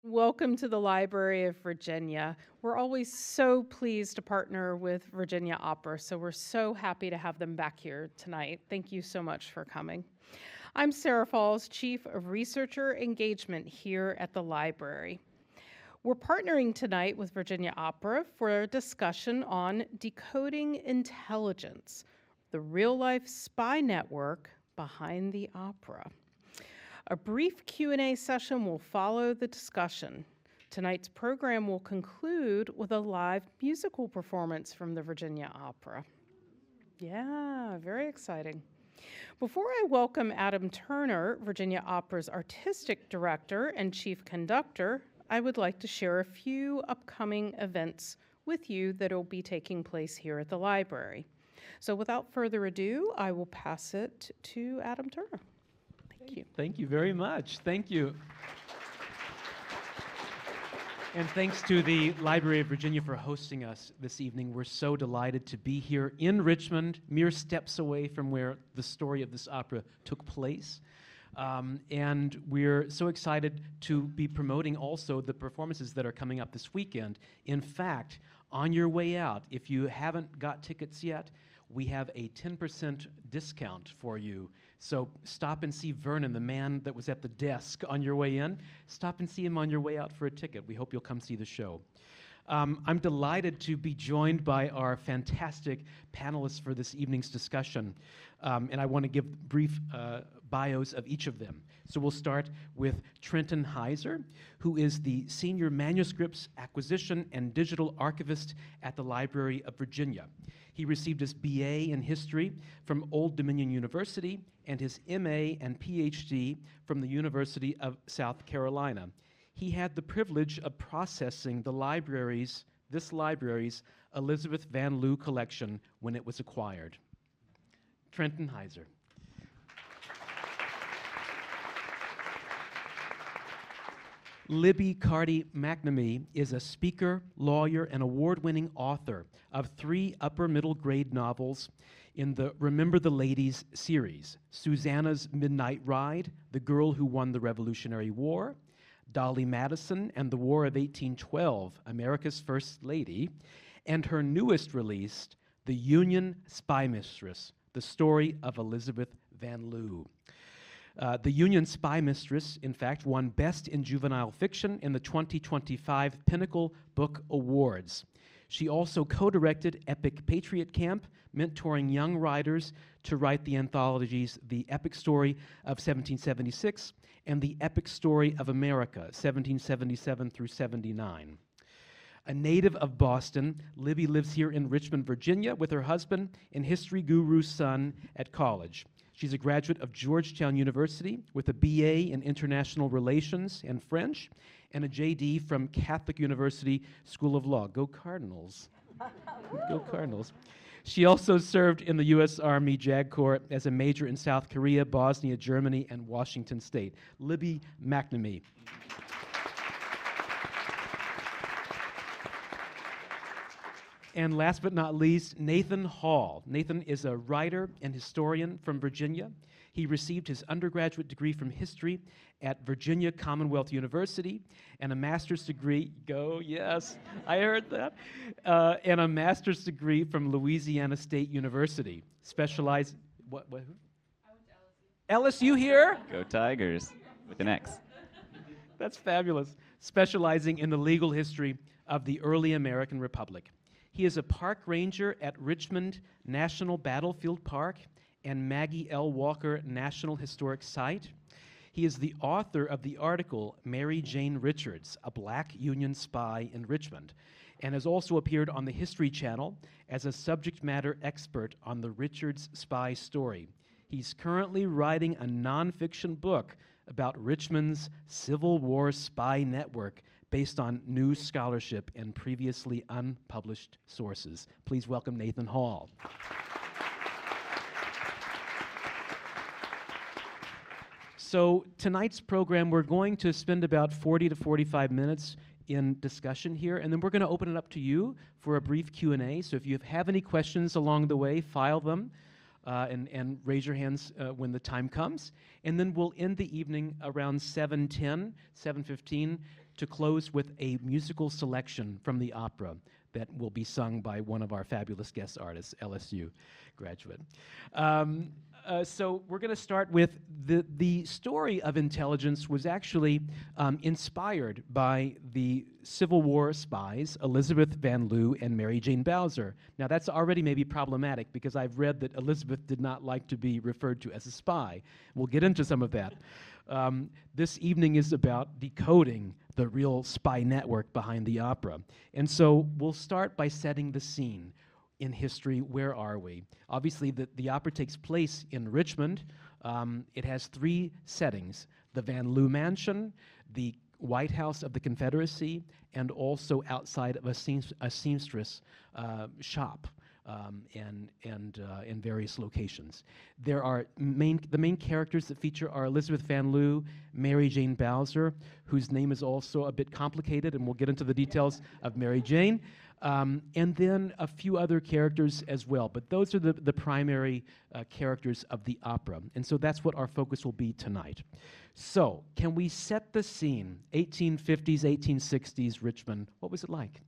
Welcome to the Library of Virginia. We're always so pleased to partner with Virginia Opera, so we're so happy to have them back here tonight. Thank you so much for coming. I'm Sarah Falls, Chief of Researcher Engagement here at the library. We're partnering tonight with Virginia Opera for a discussion on decoding intelligence, the real-life spy network behind the opera. A brief Q&A session will follow the discussion. Tonight's program will conclude with a live musical performance from the Virginia Opera. Yeah, very exciting. Before I welcome Adam Turner, Virginia Opera's artistic director and chief conductor, I would like to share a few upcoming events with you that will be taking place here at the library. So without further ado, I will pass it to Adam Turner. Thank you. Thank you very much. Thank you. And thanks to the Library of Virginia for hosting us this evening. We're so delighted to be here in Richmond, mere steps away from where the story of this opera took place. And we're so excited to be promoting also the performances that are coming up this weekend. In fact, on your way out, if you haven't got tickets yet, we have a 10% discount for you. So stop and see Vernon, the man that was at the desk on your way in. Stop and see him on your way out for a ticket. We hope you'll come see the show. I'm delighted to be joined by our fantastic panelists for this evening's discussion. And I want to give brief bios of each of them. So we'll start with Trenton Heiser, who is the Senior Manuscripts Acquisition and Digital Archivist at the Library of Virginia. He received his BA in History from Old Dominion University and his MA and PhD from the University of South Carolina. He had the privilege of processing this library's Elizabeth Van Loo collection when it was acquired. Trenton Heiser. Libby Carty McNamee is a speaker, lawyer, and award-winning author of 3 upper-middle grade novels in the Remember the Ladies series: Susanna's Midnight Ride, The Girl Who Won the Revolutionary War, Dolly Madison and the War of 1812, America's First Lady, and her newest release, The Union Spy Mistress, the story of Elizabeth Van Loo. The Union Spy Mistress, in fact, won Best in Juvenile Fiction in the 2025 Pinnacle Book Awards. She also co-directed Epic Patriot Camp, mentoring young writers to write the anthologies The Epic Story of 1776 and The Epic Story of America, 1777 through 79. A native of Boston, Libby lives here in Richmond, Virginia with her husband and history guru's son at college. She's a graduate of Georgetown University with a BA in International Relations and French and a JD from Catholic University School of Law. Go Cardinals. Go Cardinals. She also served in the U.S. Army JAG Corps as a major in South Korea, Bosnia, Germany, and Washington State. Libby McNamee. And last but not least, Nathan Hall. Nathan is a writer and historian from Virginia. He received his undergraduate degree from history at Virginia Commonwealth University and a master's degree, yes, I heard that, and a master's degree from Louisiana State University. Specialized, who? I went to LSU. LSU here? Go Tigers, with an X. That's fabulous. Specializing in the legal history of the early American Republic. He is a park ranger at Richmond National Battlefield Park and Maggie L. Walker National Historic Site. He is the author of the article Mary Jane Richards, a Black Union Spy in Richmond, and has also appeared on the History Channel as a subject matter expert on the Richards spy story. He's currently writing a nonfiction book about Richmond's Civil War spy network based on new scholarship and previously unpublished sources. Please welcome Nathan Hall. So tonight's program, we're going to spend about 40 to 45 minutes in discussion here, and then we're going to open it up to you for a brief Q&A. So if you have any questions along the way, file them. And raise your hands when the time comes. And then we'll end the evening around 7:10, 7:15, to close with a musical selection from the opera that will be sung by one of our fabulous guest artists, LSU graduate. So we're going to start with the story of intelligence was actually inspired by the Civil War spies, Elizabeth Van Lew and Mary Jane Bowser. Now that's already maybe problematic because I've read that Elizabeth did not like to be referred to as a spy. We'll get into some of that. This evening is about decoding the real spy network behind the opera. And so we'll start by setting the scene. In history, where are we? Obviously, the opera takes place in Richmond. It has three settings: the Van Lew Mansion, the White House of the Confederacy, and also outside of a seamstress shop in various locations. There are the main characters that feature are Elizabeth Van Lew, Mary Jane Bowser, whose name is also a bit complicated, and we'll get into the details of Mary Jane. And then a few other characters as well. But those are the primary characters of the opera. And so that's what our focus will be tonight. So can we set the scene? 1850s, 1860s, Richmond. What was it like?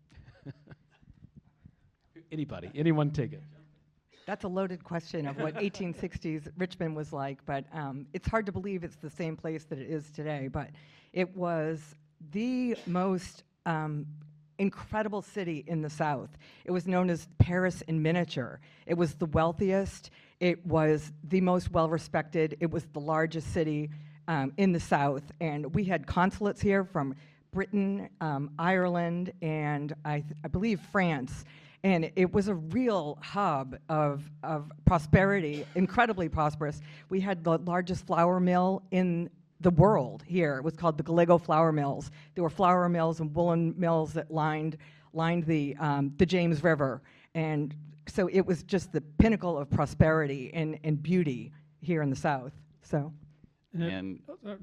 Anybody? Anyone take it? That's a loaded question of what 1860s Richmond was like, but it's hard to believe it's the same place that it is today. But it was the most incredible city in the South. It was known as Paris in miniature. It was the wealthiest. It was the most well-respected. It was the largest city in the South. And we had consulates here from Britain, Ireland, and I believe France. And it was a real hub of prosperity, incredibly prosperous. We had the largest flour mill in the world here. It was called the Gallego Flour Mills. There were flour mills and woolen mills that lined the James River. And so it was just the pinnacle of prosperity and beauty here in the South. So. And I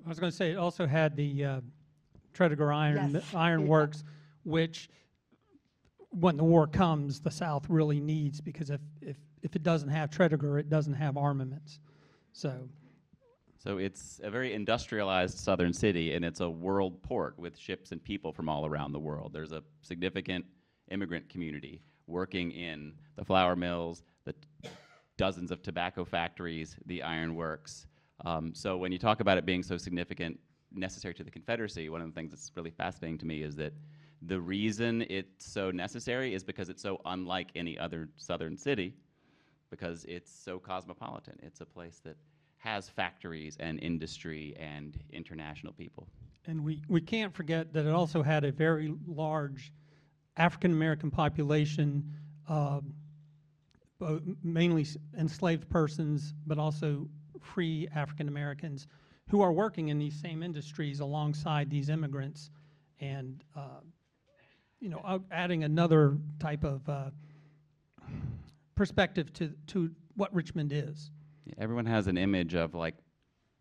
was going to say, it also had the Tredegar Iron Works, which when the war comes, the South really needs, because if it doesn't have Tredegar, it doesn't have armaments. So it's a very industrialized southern city, and it's a world port with ships and people from all around the world. There's a significant immigrant community working in the flour mills, the dozens of tobacco factories, the iron works. So when you talk about it being so significant, necessary to the Confederacy, one of the things that's really fascinating to me is that the reason it's so necessary is because it's so unlike any other southern city, because it's so cosmopolitan. It's a place that has factories and industry and international people. And we can't forget that it also had a very large African-American population, mainly enslaved persons, but also free African-Americans who are working in these same industries alongside these immigrants, and adding another type of perspective to what Richmond is. Everyone has an image of like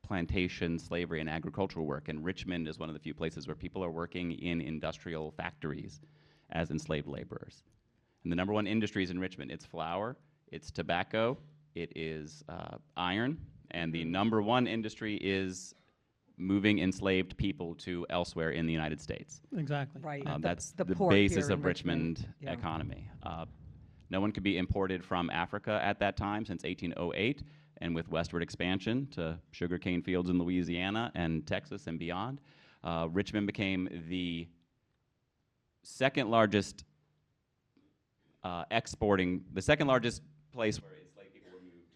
plantation, slavery, and agricultural work, and Richmond is one of the few places where people are working in industrial factories as enslaved laborers. And the number one industries in Richmond, it's flour, it's tobacco, it is iron, and the number one industry is moving enslaved people to elsewhere in the United States. Exactly. Right. That's the the port basis here of in Richmond Yeah. economy. No one could be imported from Africa at that time since 1808, and with westward expansion to sugarcane fields in Louisiana and Texas and beyond, Richmond became the second largest the second largest place where enslaved people were moved.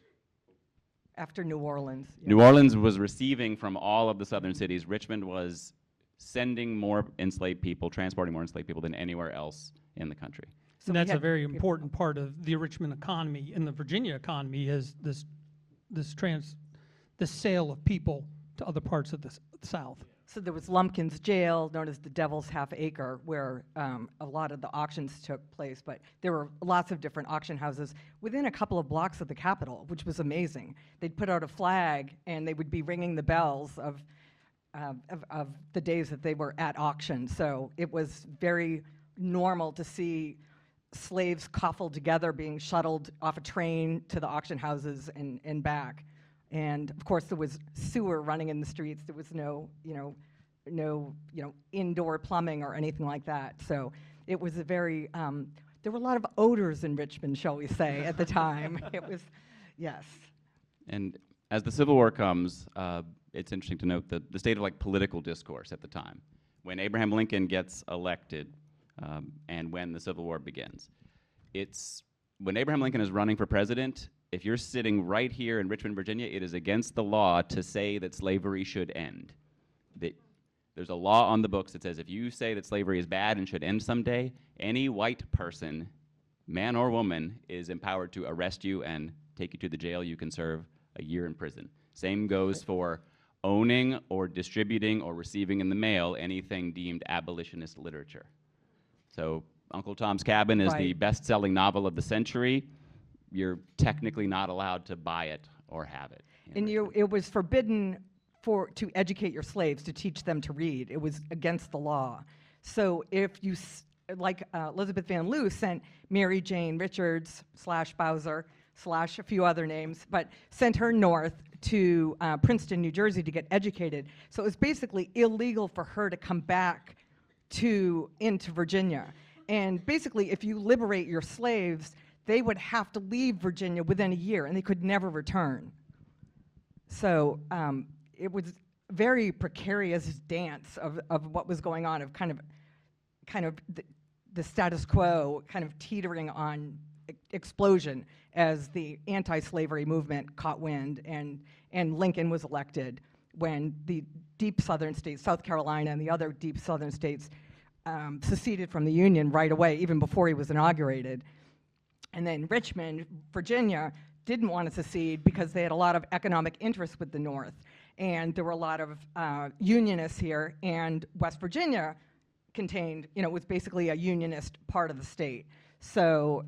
After New Orleans. Yeah. New Orleans was receiving from all of the southern cities. Richmond was sending more enslaved people, transporting more enslaved people than anywhere else in the country. So And we that's a had very people- important part of the Richmond economy. And the Virginia economy is this sale of people to other parts of the South. So there was Lumpkin's Jail, known as the Devil's Half Acre, where a lot of the auctions took place. But there were lots of different auction houses within a couple of blocks of the Capitol, which was amazing. They'd put out a flag, and they would be ringing the bells of the days that they were at auction. So it was very normal to see slaves coupled together being shuttled off a train to the auction houses and back. And of course, there was sewer running in the streets. There was no, indoor plumbing or anything like that. So it was a very, there were a lot of odors in Richmond, shall we say, at the time. It was, yes. And as the Civil War comes, it's interesting to note the state of political discourse at the time. When Abraham Lincoln gets elected and when the Civil War begins. When Abraham Lincoln is running for president, if you're sitting right here in Richmond, Virginia, it is against the law to say that slavery should end. There's a law on the books that says if you say that slavery is bad and should end someday, any white person, man or woman, is empowered to arrest you and take you to the jail. You can serve a year in prison. Same goes for owning or distributing or receiving in the mail anything deemed abolitionist literature. So Uncle Tom's Cabin is the best-selling novel of the century. You're technically not allowed to buy it or have it. And it was forbidden to educate your slaves, to teach them to read. It was against the law. So if you, Elizabeth Van Loo sent Mary Jane Richards / Bowser / a few other names, but sent her north to Princeton, New Jersey to get educated. So it was basically illegal for her to come back into Virginia. And basically, if you liberate your slaves, they would have to leave Virginia within a year, and they could never return. So it was a very precarious dance of what was going on, of kind of the status quo kind of teetering on explosion as the anti-slavery movement caught wind, and Lincoln was elected when the deep southern states, South Carolina and the other deep southern states, seceded from the Union right away, even before he was inaugurated. And then Richmond, Virginia, didn't want to secede because they had a lot of economic interest with the North. And there were a lot of Unionists here, and West Virginia contained, was basically a Unionist part of the state. So,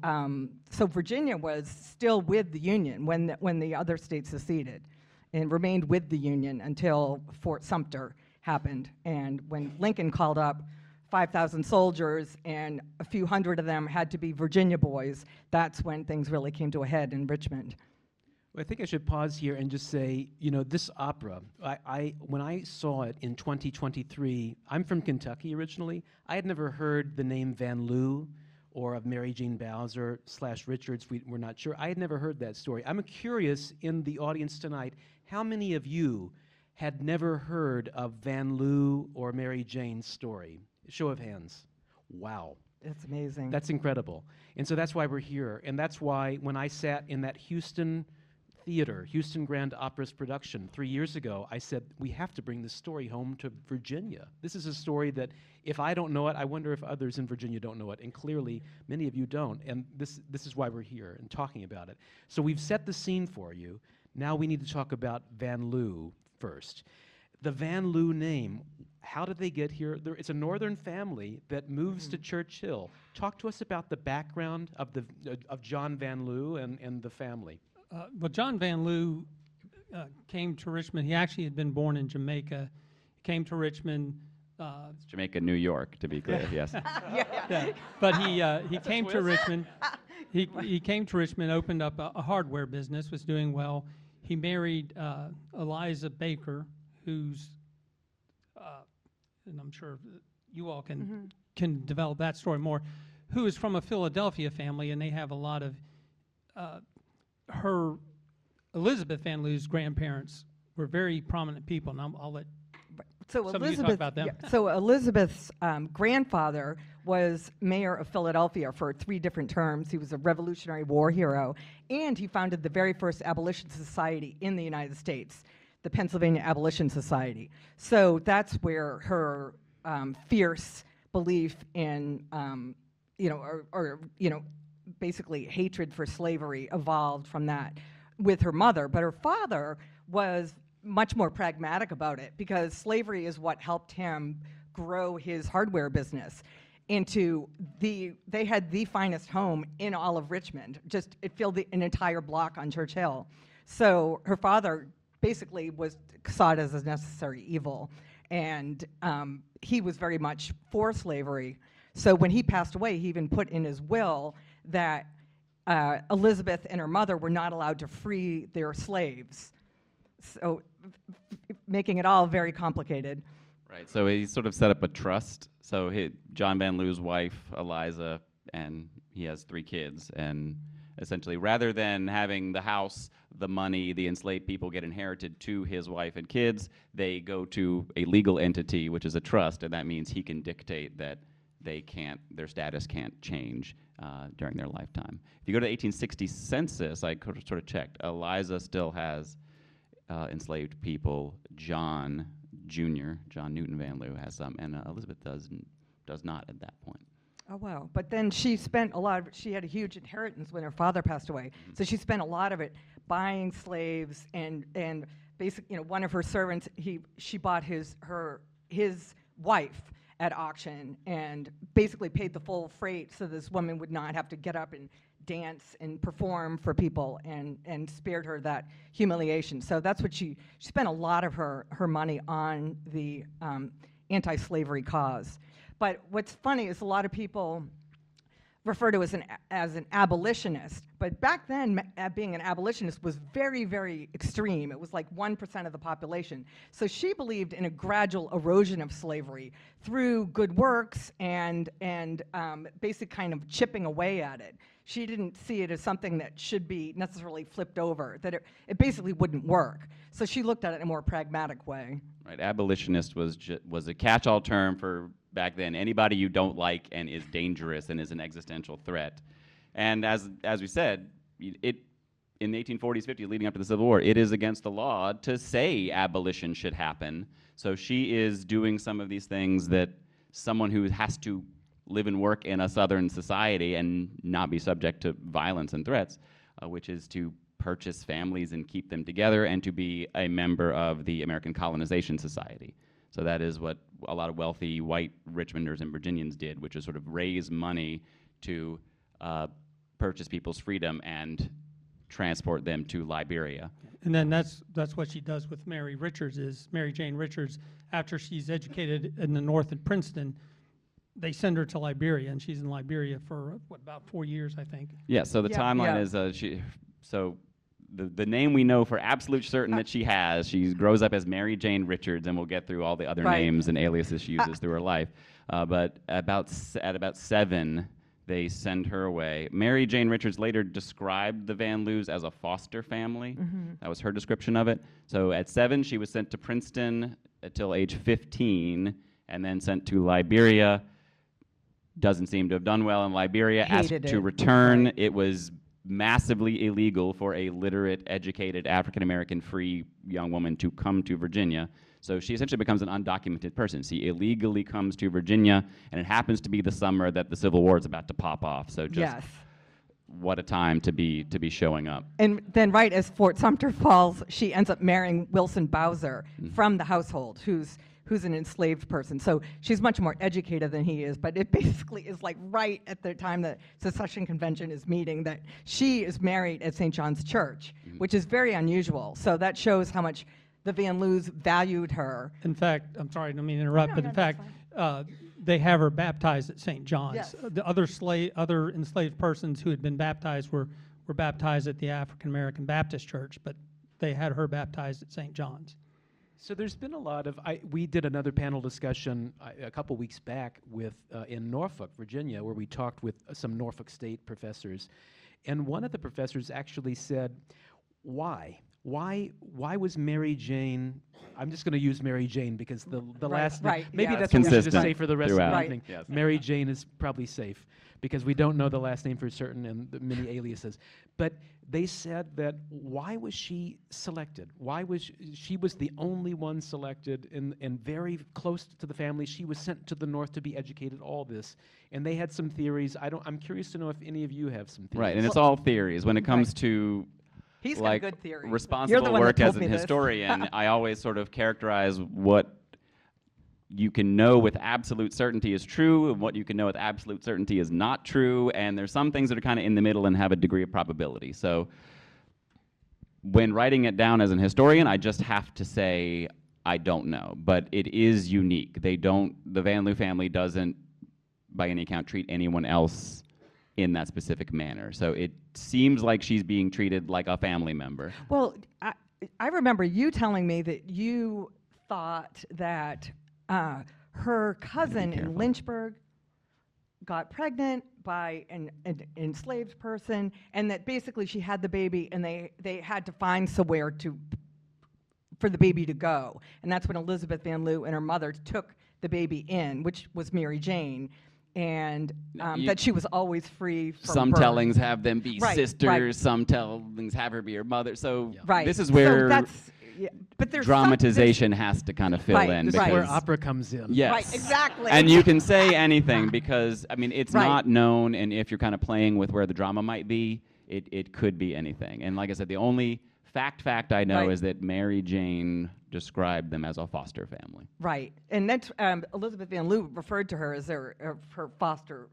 so Virginia was still with the Union when the other states seceded, and remained with the Union until Fort Sumter happened. And when Lincoln called up 5,000 soldiers, and a few hundred of them had to be Virginia boys, that's when things really came to a head in Richmond. Well, I think I should pause here and just say, this opera, when I saw it in 2023, I'm from Kentucky originally. I had never heard the name Van Loo or of Mary Jane Bowser / Richards. We're not sure. I had never heard that story. I'm curious in the audience tonight, how many of you had never heard of Van Loo or Mary Jane's story? Show of hands. Wow. That's amazing. That's incredible. And so that's why we're here. And that's why when I sat in that Houston Theater, Houston Grand Opera's production 3 years ago, I said, we have to bring this story home to Virginia. This is a story that if I don't know it, I wonder if others in Virginia don't know it. And clearly, many of you don't. And this is why we're here and talking about it. So we've set the scene for you. Now we need to talk about Van Loo first. The Van Loo name, how did they get here? It's a northern family that moves to Church Hill. Talk to us about the background of John Van Loo and the family. Well, John Van Loo came to Richmond. He actually had been born in Jamaica. He came to Richmond. It's Jamaica, New York, to be clear, yes. Yeah. But he came to Richmond. He came to Richmond, opened up a hardware business, was doing well. He married Eliza Baker, who's, and I'm sure you all can develop that story more, who is from a Philadelphia family, and they have a lot of, Elizabeth Van Loo's grandparents were very prominent people, and I'll let some of you talk about them. Yeah, so Elizabeth's grandfather was mayor of Philadelphia for 3 different terms. He was a Revolutionary War hero, and he founded the very first abolition society in the United States, the Pennsylvania Abolition Society. So that's where her fierce belief in, basically hatred for slavery evolved from that with her mother. But her father was much more pragmatic about it, because slavery is what helped him grow his hardware business into they had the finest home in all of Richmond. Just, it filled an entire block on Church Hill. So her father basically saw it as a necessary evil, and he was very much for slavery. So when he passed away, he even put in his will that Elizabeth and her mother were not allowed to free their slaves. So making it all very complicated. Right. So he sort of set up a trust. So John Van Loo's wife, Eliza, and he has 3 kids. And essentially, rather than having the house, the money, the enslaved people get inherited to his wife and kids, they go to a legal entity, which is a trust, and that means he can dictate that their status can't change during their lifetime. If you go to the 1860 census, I sort of checked, Eliza still has enslaved people. John Jr., John Newton Van Loo, has some, and Elizabeth does not at that point. Oh, wow. But then she spent she had a huge inheritance when her father passed away. So she spent a lot of it buying slaves and basically, one of her servants, she bought his wife at auction and basically paid the full freight so this woman would not have to get up and dance and perform for people and spared her that humiliation. So that's what she spent a lot of her money on the anti-slavery cause. But what's funny is a lot of people refer to as an abolitionist, but back then being an abolitionist was very, very extreme. It was like 1% of the population. So she believed in a gradual erosion of slavery through good works and basic kind of chipping away at it. She didn't see it as something that should be necessarily flipped over, that it basically wouldn't work. So she looked at it in a more pragmatic way. Right, abolitionist was a catch-all term for back then anybody you don't like and is dangerous and is an existential threat. And as we said, in the 1840s, 50s, leading up to the Civil War, it is against the law to say abolition should happen. So she is doing some of these things that someone who has to live and work in a Southern society and not be subject to violence and threats, which is to purchase families and keep them together and to be a member of the American Colonization Society. So that is what a lot of wealthy white Richmonders and Virginians did, which is sort of raise money to purchase people's freedom and transport them to Liberia. And then that's what she does with Mary Jane Richards, after she's educated in the North at Princeton, they send her to Liberia, and she's in Liberia for, about 4 years, I think. Yeah, so the timeline is the name we know for absolute certain that she grows up as Mary Jane Richards, and we'll get through all the other names and aliases she uses through her life. But at about 7, they send her away. Mary Jane Richards later described the Van Loos as a foster family. That was her description of it. So at 7, she was sent to Princeton until age 15, and then sent to Liberia. Doesn't seem to have done well in Liberia. Asked to return. Right. It was massively illegal for a literate, educated, African-American free young woman to come to Virginia. So she essentially becomes an undocumented person. She illegally comes to Virginia, and it happens to be the summer that the Civil War is about to pop off. So just what a time to be showing up. And then right as Fort Sumter falls, she ends up marrying Wilson Bowser from the household, who's an enslaved person. So she's much more educated than he is, but it basically is like right at the time that secession convention is meeting that she is married at St. John's Church, which is very unusual. So that shows how much the Van Loos valued her. In fact, I'm sorry, I don't mean to interrupt, but in fact, they have her baptized at St. John's. Yes. The other enslaved persons who had been baptized were baptized at the African American Baptist Church, but they had her baptized at St. John's. So there's been a lot of, we did another panel discussion a couple weeks back in Norfolk, Virginia, where we talked with some Norfolk State professors. And one of the professors actually said, why? Why was Mary Jane, I'm just going to use Mary Jane because the last name, maybe that's what we should just say for the rest of the evening. Yes. Mary Jane is probably safe because we don't know the last name for certain and the many aliases. But they said that why was she selected? Why was she was the only one selected and very close to the family. She was sent to the North to be educated, all this. And they had some theories. I'm curious to know if any of you have some theories. Right, and it's all theories. When it comes to He's got a good theory. Responsible work as a historian, I always sort of characterize what you can know with absolute certainty is true and what you can know with absolute certainty is not true, and there's some things that are kind of in the middle and have a degree of probability. So when writing it down as an historian, I just have to say I don't know, but it is unique. The Van Loo family doesn't, by any account, treat anyone else in that specific manner. So it seems like she's being treated like a family member. Well, I remember you telling me that you thought that her cousin in careful. Lynchburg got pregnant by an enslaved person, and that basically she had the baby, and they had to find somewhere for the baby to go. And that's when Elizabeth Van Lew and her mother took the baby in, which was Mary Jane, and that she was always free from Some birth. tellings have them be Right, sisters, right. some tellings have her be her mother. So Right. this is So where that's, yeah, but there's dramatization has to kind of fill Right, in. this This is because where opera comes in. Yes. Right, exactly. And you can say anything because, I mean, it's Right. not known, and if you're kind of playing with where the drama might be, it could be anything. And like I said, the only fact I know Right. is that Mary Jane described them as a foster family. Right, and that's Elizabeth Van Lew referred to her as her foster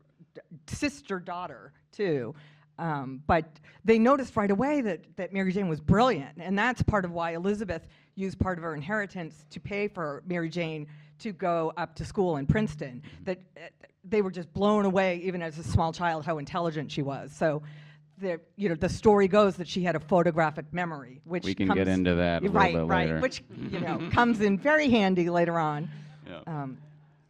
sister daughter too. But they noticed right away that Mary Jane was brilliant, and that's part of why Elizabeth used part of her inheritance to pay for Mary Jane to go up to school in Princeton. That they were just blown away, even as a small child, how intelligent she was. So, the story goes that she had a photographic memory, which We can comes, get into that a little right, bit right, later. which comes in very handy later on. Yeah.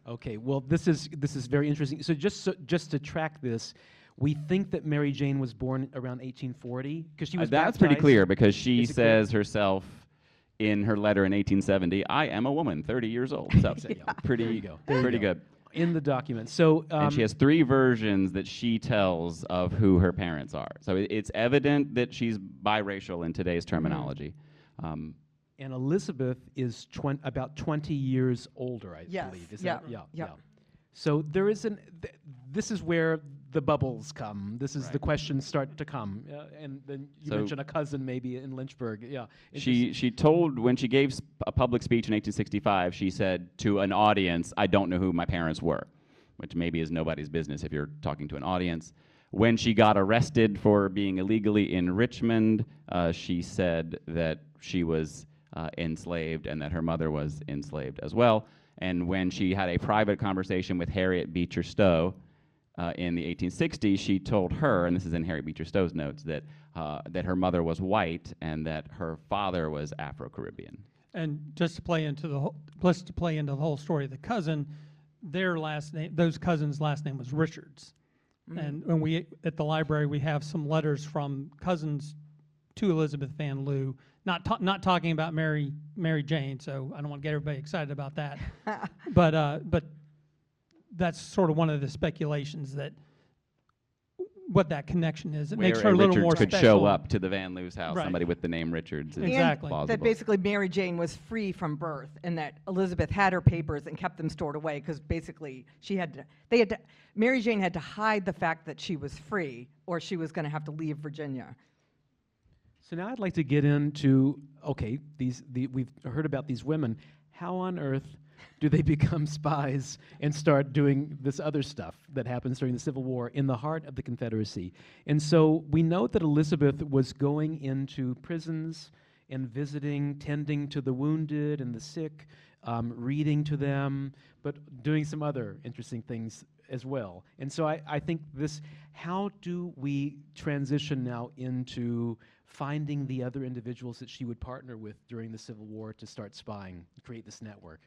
Okay, well, this is very interesting. So just to track this, we think that Mary Jane was born around 1840 because she was That's pretty baptized- clear because she Is it clear? says herself in her letter in 1870, I am a woman, 30 years old. So pretty, There you go. There you pretty go. good. in the document. So And she has 3 versions that she tells of who her parents are. So it's evident that she's biracial in today's terminology. and Elizabeth is about 20 years older, I Yes, believe. Is yeah, that? Yeah. yeah. So there is this is where the bubbles come. This is the Right. questions start to come. And then you So- mentioned a cousin maybe in Lynchburg. Yeah. She told, when she gave a public speech in 1865, she said to an audience, I don't know who my parents were, which maybe is nobody's business if you're talking to an audience. When she got arrested for being illegally in Richmond, she said that she was enslaved and that her mother was enslaved as well. And when she had a private conversation with Harriet Beecher Stowe in the 1860s, she told her, and this is in Harriet Beecher Stowe's notes, that that her mother was white and that her father was Afro-Caribbean. And just to play into the whole story, the cousin, their last name, those cousins' last name was Richards. And when we at the library, we have some letters from cousins to Elizabeth Van Lew, not talking about Mary Jane. So I don't want to get everybody excited about that. but that's sort of one of the speculations that what that connection is. It makes her a little Richards more could special. show up to the Van Lew's house, Right. somebody with the name Richards. is Exactly. And that plausible. basically Mary Jane was free from birth, and that Elizabeth had her papers and kept them stored away because basically Mary Jane had to hide the fact that she was free, or she was going to have to leave Virginia. So now I'd like to get into, okay, we've heard about these women. How on earth do they become spies and start doing this other stuff that happens during the Civil War in the heart of the Confederacy? And so we know that Elizabeth was going into prisons and visiting, tending to the wounded and the sick, reading to them, but doing some other interesting things as well. And so I think how do we transition now into finding the other individuals that she would partner with during the Civil War to start spying, create this network?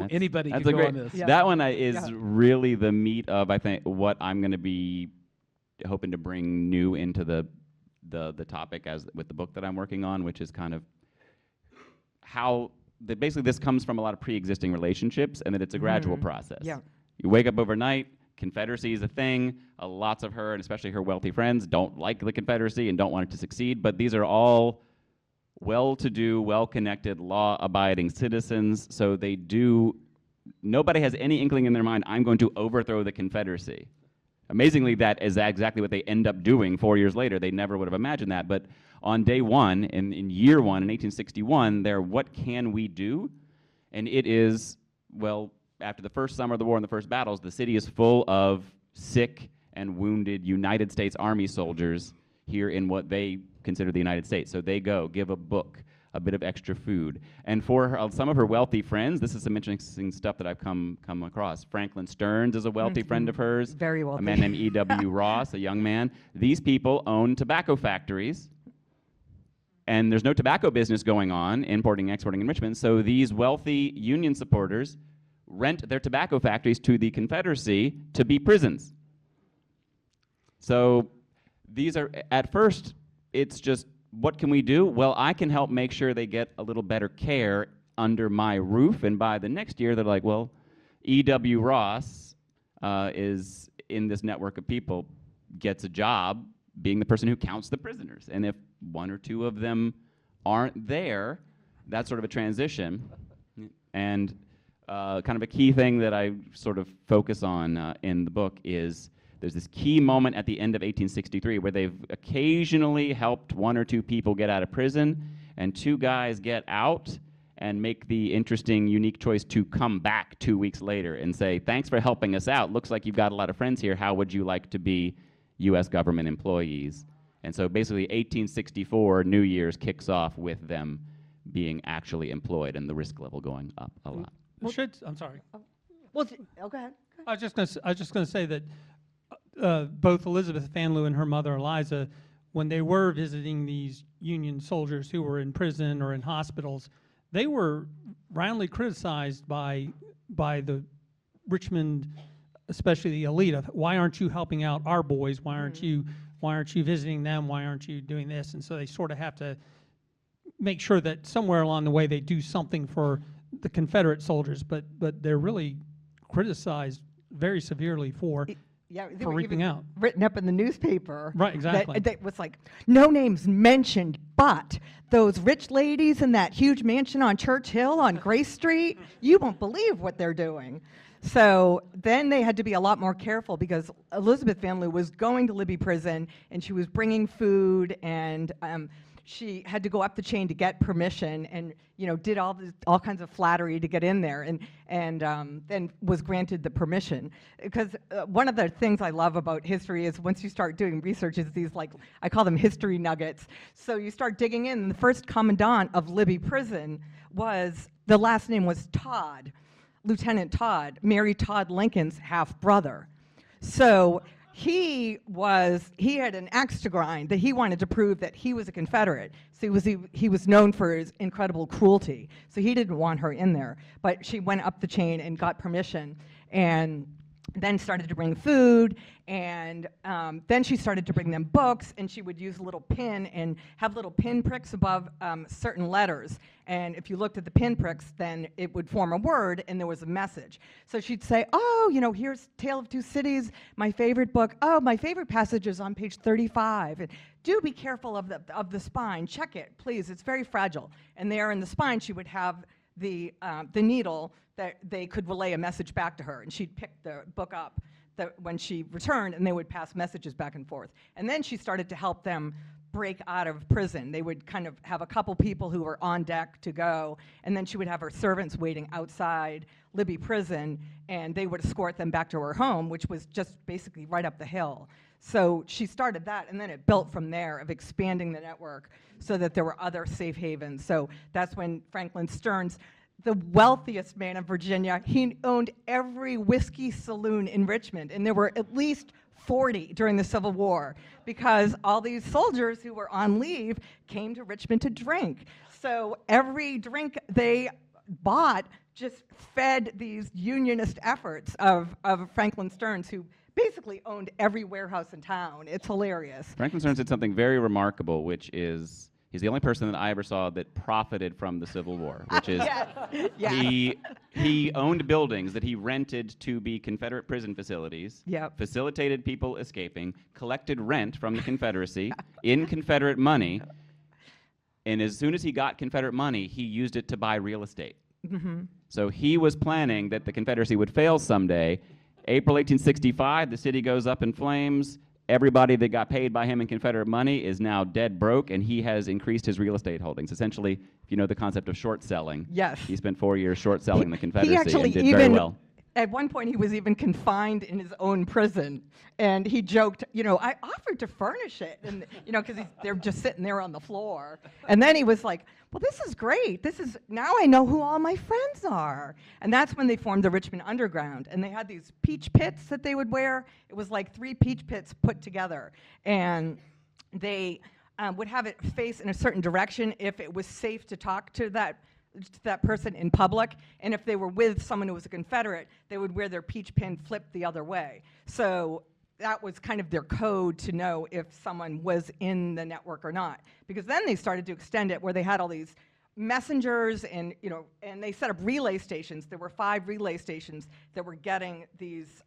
Anybody that's could a go great, on this. Yeah. That one is Yeah. really the meat of, I think, what I'm going to be hoping to bring new into the topic as with the book that I'm working on, which is kind of how basically this comes from a lot of pre-existing relationships, and that it's a gradual process. Yeah. You wake up overnight, Confederacy is a thing. Lots of her, and especially her wealthy friends, don't like the Confederacy and don't want it to succeed, but these are all well-to-do, well-connected, law-abiding citizens, so nobody has any inkling in their mind, I'm going to overthrow the Confederacy. Amazingly, that is exactly what they end up doing 4 years later. They never would have imagined that, but on day one, in year one, in 1861, what can we do? And it is, well, after the first summer of the war and the first battles, the city is full of sick and wounded United States Army soldiers here in what they consider the United States. So they go, give a book, a bit of extra food. And for some of her wealthy friends, this is some interesting stuff that I've come across. Franklin Stearns is a wealthy friend of hers. Very wealthy. A man named E.W. Ross, a young man. These people own tobacco factories, and there's no tobacco business going on, importing, exporting in Richmond, so these wealthy Union supporters rent their tobacco factories to the Confederacy to be prisons. So these are, at first, it's just, what can we do? Well, I can help make sure they get a little better care under my roof, and by the next year, they're like, well, E.W. Ross is in this network of people, gets a job being the person who counts the prisoners. And if one or two of them aren't there, that's sort of a transition. And kind of a key thing that I sort of focus on in the book is there's this key moment at the end of 1863 where they've occasionally helped one or two people get out of prison, and two guys get out and make the interesting, unique choice to come back 2 weeks later and say, thanks for helping us out. Looks like you've got a lot of friends here. How would you like to be U.S. government employees? And so basically 1864, New Year's kicks off with them being actually employed and the risk level going up a lot. I'm sorry. Well, go ahead. I was just going to say that both Elizabeth Fanlue and her mother Eliza, when they were visiting these Union soldiers who were in prison or in hospitals, they were roundly criticized by the Richmond, especially the elite, of why aren't you helping out our boys? Why aren't you visiting them? Why aren't you doing this? And so they sort of have to make sure that somewhere along the way they do something for the Confederate soldiers, but they're really criticized very severely for reaping out. Written up in the newspaper. Right, exactly. That was like, no names mentioned, but those rich ladies in that huge mansion on Church Hill on Grace Street, you won't believe what they're doing. So then they had to be a lot more careful because Elizabeth Fanlue was going to Libby Prison and she was bringing food, and she had to go up the chain to get permission, and did all kinds of flattery to get in there, and then was granted the permission. Because one of the things I love about history is once you start doing research, is these, like, I call them history nuggets. So you start digging in. The first commandant of Libby Prison the last name was Todd, Lieutenant Todd, Mary Todd Lincoln's half brother. So he had an axe to grind, that he wanted to prove that he was a Confederate. So he was known for his incredible cruelty. So he didn't want her in there. But she went up the chain and got permission, and then started to bring food, and then she started to bring them books, and she would use a little pin and have little pin pricks above certain letters. And if you looked at the pin pricks, then it would form a word, and there was a message. So she'd say, oh, here's Tale of Two Cities, my favorite book. Oh, my favorite passage is on page 35. And do be careful of the spine. Check it, please. It's very fragile. And there in the spine, she would have the needle that they could relay a message back to her, and she'd pick the book up when she returned, and they would pass messages back and forth. And then she started to help them break out of prison. They would kind of have a couple people who were on deck to go, and then she would have her servants waiting outside Libby Prison, and they would escort them back to her home, which was just basically right up the hill. So she started that, and then it built from there, of expanding the network so that there were other safe havens. So that's when Franklin Stearns, the wealthiest man in Virginia, he owned every whiskey saloon in Richmond, and there were at least 40 during the Civil War, because all these soldiers who were on leave came to Richmond to drink. So every drink they bought just fed these unionist efforts of Franklin Stearns, who basically owned every warehouse in town. It's hilarious. Franklin Stearns did something very remarkable, which is he's the only person that I ever saw that profited from the Civil War, which is he owned buildings that he rented to be Confederate prison facilities, facilitated people escaping, collected rent from the Confederacy in Confederate money, and as soon as he got Confederate money, he used it to buy real estate. So he was planning that the Confederacy would fail someday. April 1865, the city goes up in flames. Everybody that got paid by him in Confederate money is now dead broke, and he has increased his real estate holdings. Essentially, if you know the concept of short selling, he spent 4 years short selling the Confederacy and did very well. At one point, he was even confined in his own prison, and he joked, I offered to furnish it, and because they're just sitting there on the floor. And then he was like, well, this is great. Now I know who all my friends are. And that's when they formed the Richmond Underground, and they had these peach pits that they would wear. It was like 3 peach pits put together, and they would have it face in a certain direction if it was safe to talk to that to that person in public, and if they were with someone who was a Confederate, they would wear their peach pin flipped the other way. So that was kind of their code to know if someone was in the network or not. Because then they started to extend it where they had all these messengers and, and they set up relay stations. There were 5 relay stations that were getting these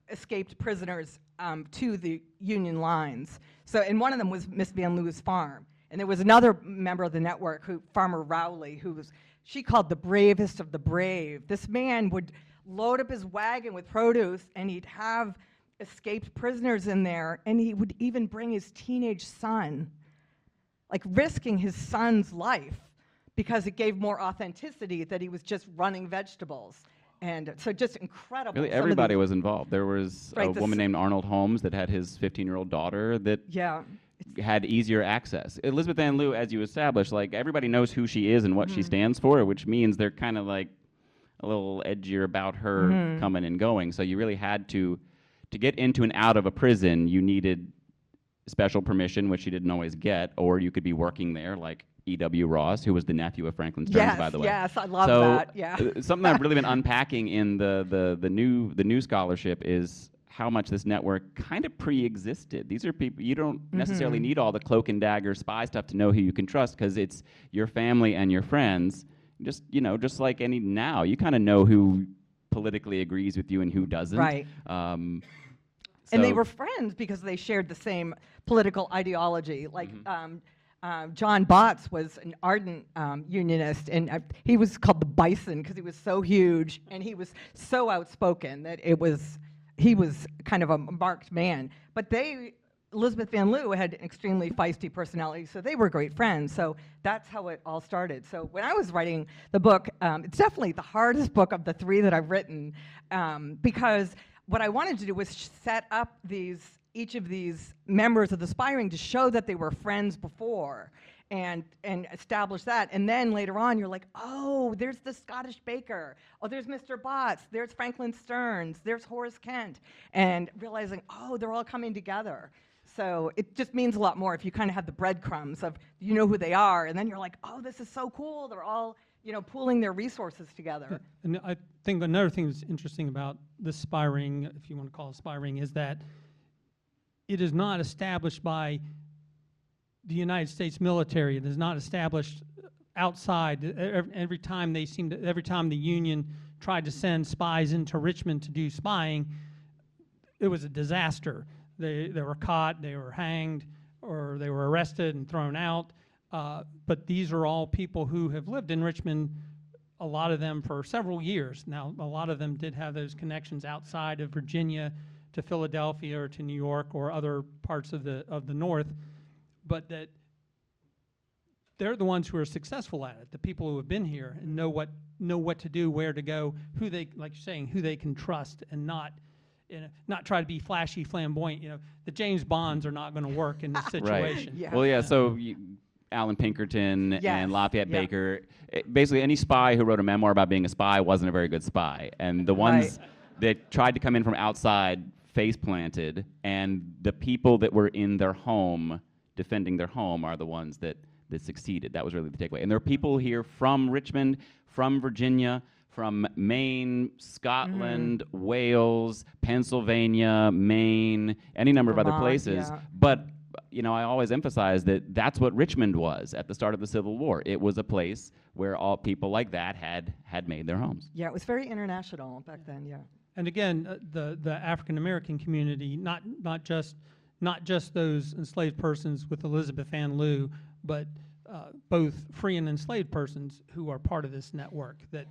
escaped prisoners to the Union lines. So, and one of them was Miss Van Loo's farm. And there was another member of the network, Farmer Rowley, she called the bravest of the brave. This man would load up his wagon with produce, and he'd have escaped prisoners in there, and he would even bring his teenage son, like risking his son's life because it gave more authenticity that he was just running vegetables. And so just incredible. Really, everybody was involved. There was a woman named Arnold Holmes that had his 15-year-old daughter that had easier access. Elizabeth Ann Lou, as you established, like everybody knows who she is and what she stands for, which means they're kind of like a little edgier about her coming and going. So you really had to get into and out of a prison, you needed special permission, which you didn't always get, or you could be working there, like E.W. Ross, who was the nephew of Franklin Stearns, by the way. Yes, I love that. Yeah. Something I've really been unpacking in the new scholarship is how much this network kind of pre-existed. These are people you don't necessarily need all the cloak and dagger spy stuff to know who you can trust, because it's your family and your friends. Just like any now, you kind of know who politically agrees with you and who doesn't. Right. And they were friends because they shared the same political ideology. Like John Botts was an ardent unionist, and he was called the Bison because he was so huge and he was so outspoken that he was kind of a marked man. But Elizabeth Van Loo had an extremely feisty personality, so they were great friends. So that's how it all started. So when I was writing the book, it's definitely the hardest book of the 3 that I've written, because what I wanted to do was set up each of these members of the spy ring to show that they were friends before and establish that. And then later on, you're like, oh, there's the Scottish baker. Oh, there's Mr. Botts. There's Franklin Stearns. There's Horace Kent. And realizing, oh, they're all coming together. So it just means a lot more if you kind of have the breadcrumbs of, you know who they are. And then you're like, oh, this is so cool. They're all pooling their resources together. Yeah, and I think another thing that's interesting about the spy ring, if you want to call it a spy ring, is that it is not established by the United States military. It is not established outside. Every time the Union tried to send spies into Richmond to do spying, it was a disaster. They were caught, they were hanged, or they were arrested and thrown out. But these are all people who have lived in Richmond, a lot of them for several years. Now, a lot of them did have those connections outside of Virginia to Philadelphia or to New York or other parts of the North, but that they're the ones who are successful at it, the people who have been here and know what to do, where to go, who they, like you're saying, who they can trust, and not try to be flashy, flamboyant. The James Bonds are not going to work in this situation. Right. Yeah. Well, yeah, so Alan Pinkerton and Lafayette Baker, basically any spy who wrote a memoir about being a spy wasn't a very good spy. And the ones that tried to come in from outside face planted, and the people that were in their home, defending their home, are the ones that succeeded. That was really the takeaway. And there are people here from Richmond, from Virginia, from Maine, Scotland, Wales, Pennsylvania, Maine, any number of other places. But I always emphasize that that's what Richmond was at the start of the Civil War. It was a place where all people like that had made their homes. Yeah, it was very international back then. Yeah. And again, the African American community, not just those enslaved persons with Elizabeth Ann Lou, but both free and enslaved persons who are part of this network that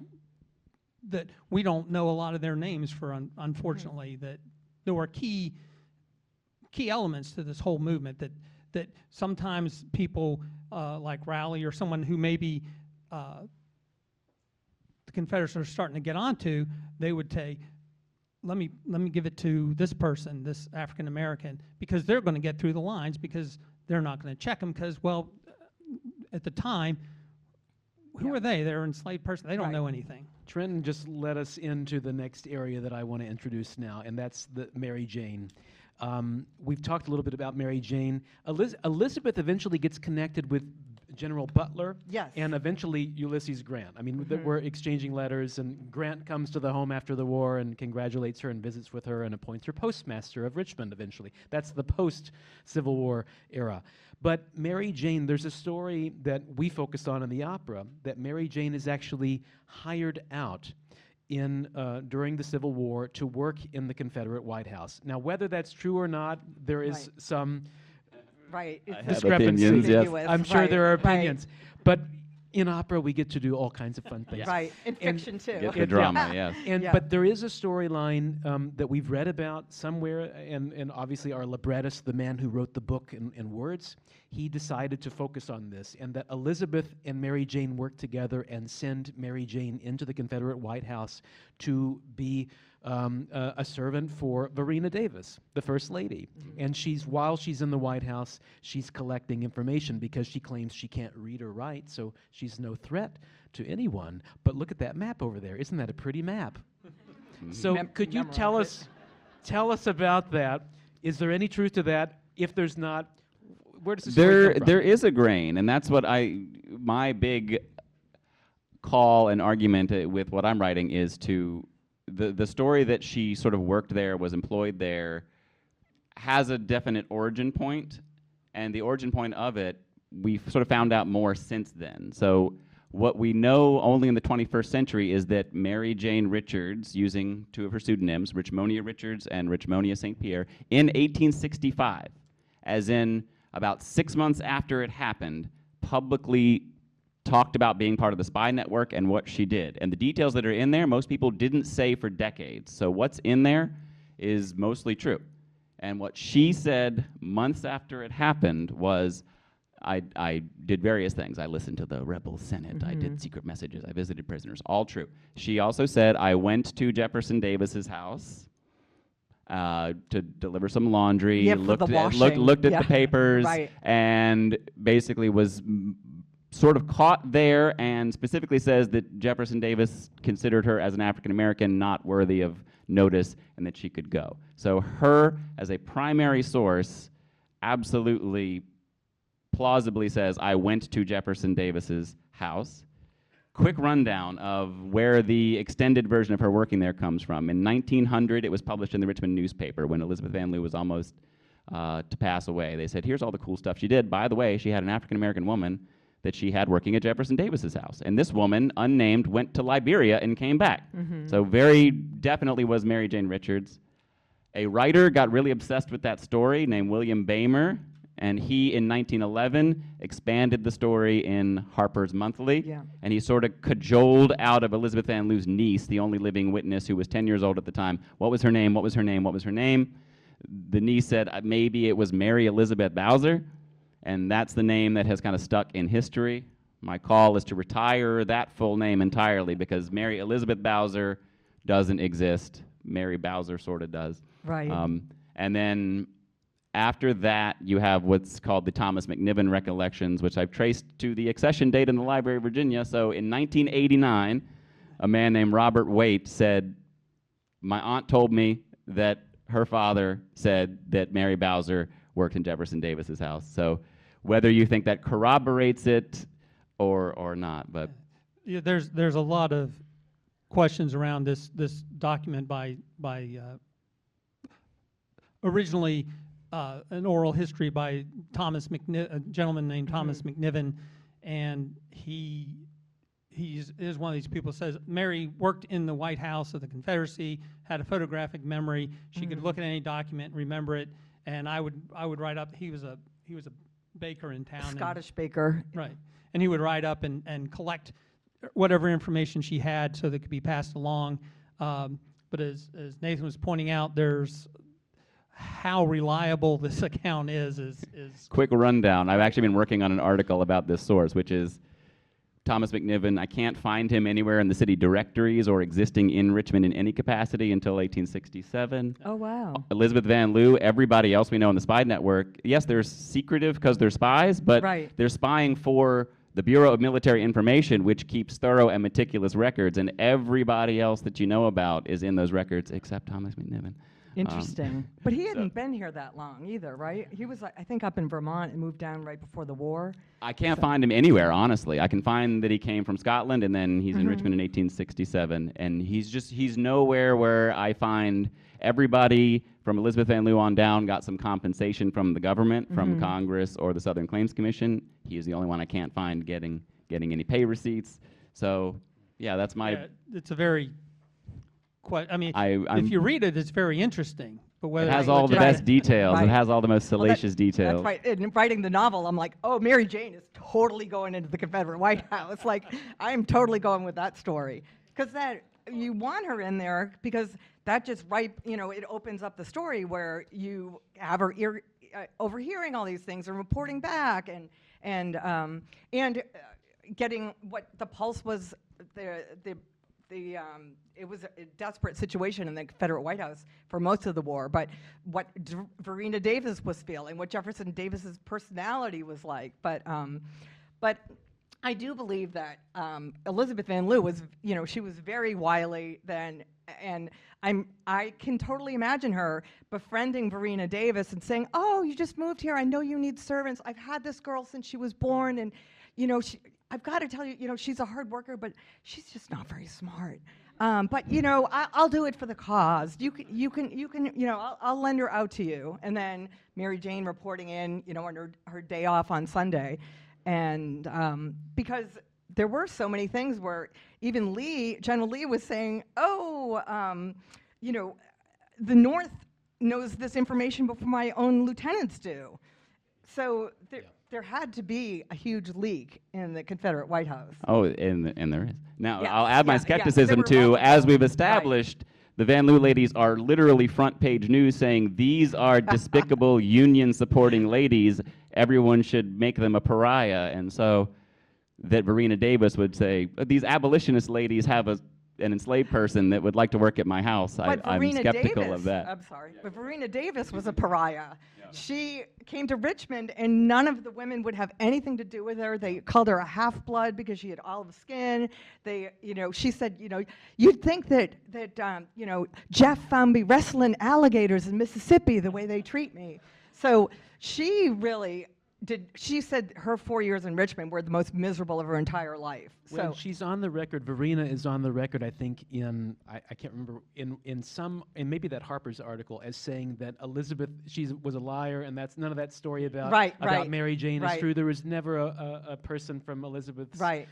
we don't know a lot of their names for, unfortunately, that there were key elements to this whole movement that sometimes people like Rowley or someone who maybe the Confederates are starting to get onto, they would say, let me give it to this person, this African American, because they're going to get through the lines, because they're not going to check them, because, well, at the time, who are they? They're an enslaved person. They don't know anything. Trenton just led us into the next area that I want to introduce now, and that's the Mary Jane. We've talked a little bit about Mary Jane. Elizabeth eventually gets connected with General Butler, Yes. and eventually Ulysses Grant. I mean, we're exchanging letters, and Grant comes to the home after the war and congratulates her and visits with her and appoints her postmaster of Richmond eventually. That's the post-Civil War era. But Mary Jane, there's a story that we focused on in the opera, that Mary Jane is actually hired out during the Civil War to work in the Confederate White House. Now, whether that's true or not, there is Right. some Right. It's have discrepancy. opinions, yes. ambiguous. I'm sure Right, there are right, opinions, but in opera we get to do all kinds of fun things. Right. In And fiction too. Get the Yeah. drama, yes. And Yeah. but there is a storyline that we've read about somewhere, and obviously our librettist, the man who wrote the book in words, he decided to focus on this, and that Elizabeth and Mary Jane worked together and send Mary Jane into the Confederate White House to be a servant for Varina Davis, the First Lady. And while she's in the White House, she's collecting information because she claims she can't read or write, so she's no threat to anyone. But look at that map over there. Isn't that a pretty map? So could you tell us about that? Is there any truth to that? If there's not, where does the story come from? There is a grain, and that's what my big call and argument with what I'm writing is to the story that she sort of worked there, was employed there, has a definite origin point, and the origin point of it, we've sort of found out more since then. So what we know only in the 21st century is that Mary Jane Richards, using two of her pseudonyms, Richmonia Richards and Richmonia St. Pierre, in 1865, as in about 6 months after it happened, publicly talked about being part of the spy network and what she did. And the details that are in there, most people didn't say for decades. So what's in there is mostly true. And what she said months after it happened was, I did various things. I listened to the rebel Senate. I did secret messages. I visited prisoners. All true. She also said, I went to Jefferson Davis's house to deliver some laundry, Yeah, for looked the at, washing. looked at Yeah. the papers, Right. and basically was sort of caught there, and specifically says that Jefferson Davis considered her as an African American not worthy of notice and that she could go. So her, as a primary source, absolutely plausibly says, I went to Jefferson Davis's house. Quick rundown of where the extended version of her working there comes from. In 1900, it was published in the Richmond newspaper when Elizabeth Van Lew was almost to pass away. They said, here's all the cool stuff she did. By the way, she had an African American woman that she had working at Jefferson Davis's house. And this woman, unnamed, went to Liberia and came back. So very definitely was Mary Jane Richards. A writer got really obsessed with that story named William Boehmer, and he, in 1911, expanded the story in Harper's Monthly. Yeah. And he sort of cajoled out of Elizabeth Van Lew's niece, the only living witness who was 10 years old at the time, what was her name, what was her name, what was her name? The niece said maybe it was Mary Elizabeth Bowser, and that's the name that has kind of stuck in history. My call is to retire that full name entirely because Mary Elizabeth Bowser doesn't exist. Mary Bowser sort of does. Right. And then after that, you have what's called the Thomas McNiven recollections, which I've traced to the accession date in the Library of Virginia. So in 1989, a man named Robert Waite said, my aunt told me that her father said that Mary Bowser worked in Jefferson Davis's house. So whether you think that corroborates it or not, but Yeah, there's a lot of questions around this document by originally an oral history by a gentleman named Thomas McNiven, and he is one of these people who says Mary worked in the White House of the Confederacy, had a photographic memory. She could look at any document, remember it, and I would write up. He was a baker in town. Scottish baker. Right. And he would write up and collect whatever information she had so that it could be passed along. But as Nathan was pointing out, there's how reliable this account is. quick rundown. I've actually been working on an article about this source, which is Thomas McNiven. I can't find him anywhere in the city directories or existing in Richmond in any capacity until 1867. Oh, wow. Elizabeth Van Lew, everybody else we know in the spy network, yes, they're secretive because they're spies, but Right. they're spying for the Bureau of Military Information, which keeps thorough and meticulous records, and everybody else that you know about is in those records except Thomas McNiven. Interesting. But he hadn't been here that long either, right? He was, I think, up in Vermont and moved down right before the war. I can't find him anywhere, honestly. I can find that he came from Scotland, and then he's in Richmond in 1867, and he's nowhere where I find everybody from Elizabeth Van Lew on down got some compensation from the government, from Congress or the Southern Claims Commission. He is the only one I can't find getting any pay receipts. So, yeah, that's my... Yeah, it's a very... I mean, I'm- if you read it, it's very interesting. But whether It has it's all the legit- best details. It Right. has all the most salacious details. That's right. In writing the novel, I'm like, oh, Mary Jane is totally going into the Confederate White House. Like, I'm totally going with that story. Because that, you want her in there because that just it opens up the story where you have her overhearing all these things and reporting back and getting what the pulse was, it was a desperate situation in the Confederate White House for most of the war, but what Verena Davis was feeling, what Jefferson Davis's personality was like. But I do believe that Elizabeth Van Lew was, she was very wily then, and I can totally imagine her befriending Verena Davis and saying, "Oh, you just moved here. I know you need servants. I've had this girl since she was born, and I've got to tell you, she's a hard worker, but she's just not very smart. But I'll do it for the cause. You can, I'll lend her out to you." And then Mary Jane reporting in, on her day off on Sunday, and because there were so many things where even General Lee was saying, "Oh, the North knows this information before my own lieutenants do." So there had to be a huge leak in the Confederate White House. Oh, and there is. Now, Yes, I'll add my yeah, skepticism there were to, lots of as them. we've established, the Van Lew ladies are literally front page news saying these are despicable union supporting ladies. Everyone should make them a pariah. And so that Verena Davis would say, these abolitionist ladies have an enslaved person that would like to work at my house. I'm Verena skeptical Davis, of that. I'm sorry, but Verena Davis was a pariah. She came to Richmond, and none of the women would have anything to do with her. They called her a half-blood because she had olive skin. She said, you'd think that Jeff found me wrestling alligators in Mississippi the way they treat me. So she really did. She said her 4 years in Richmond were the most miserable of her entire life. Well, So she's on the record. Verena is on the record, I think, in I can't remember in maybe that Harper's article as saying that Elizabeth was a liar, and that's none of that story about Right. Mary Jane is Right. true. There was never a person from Elizabeth's Right.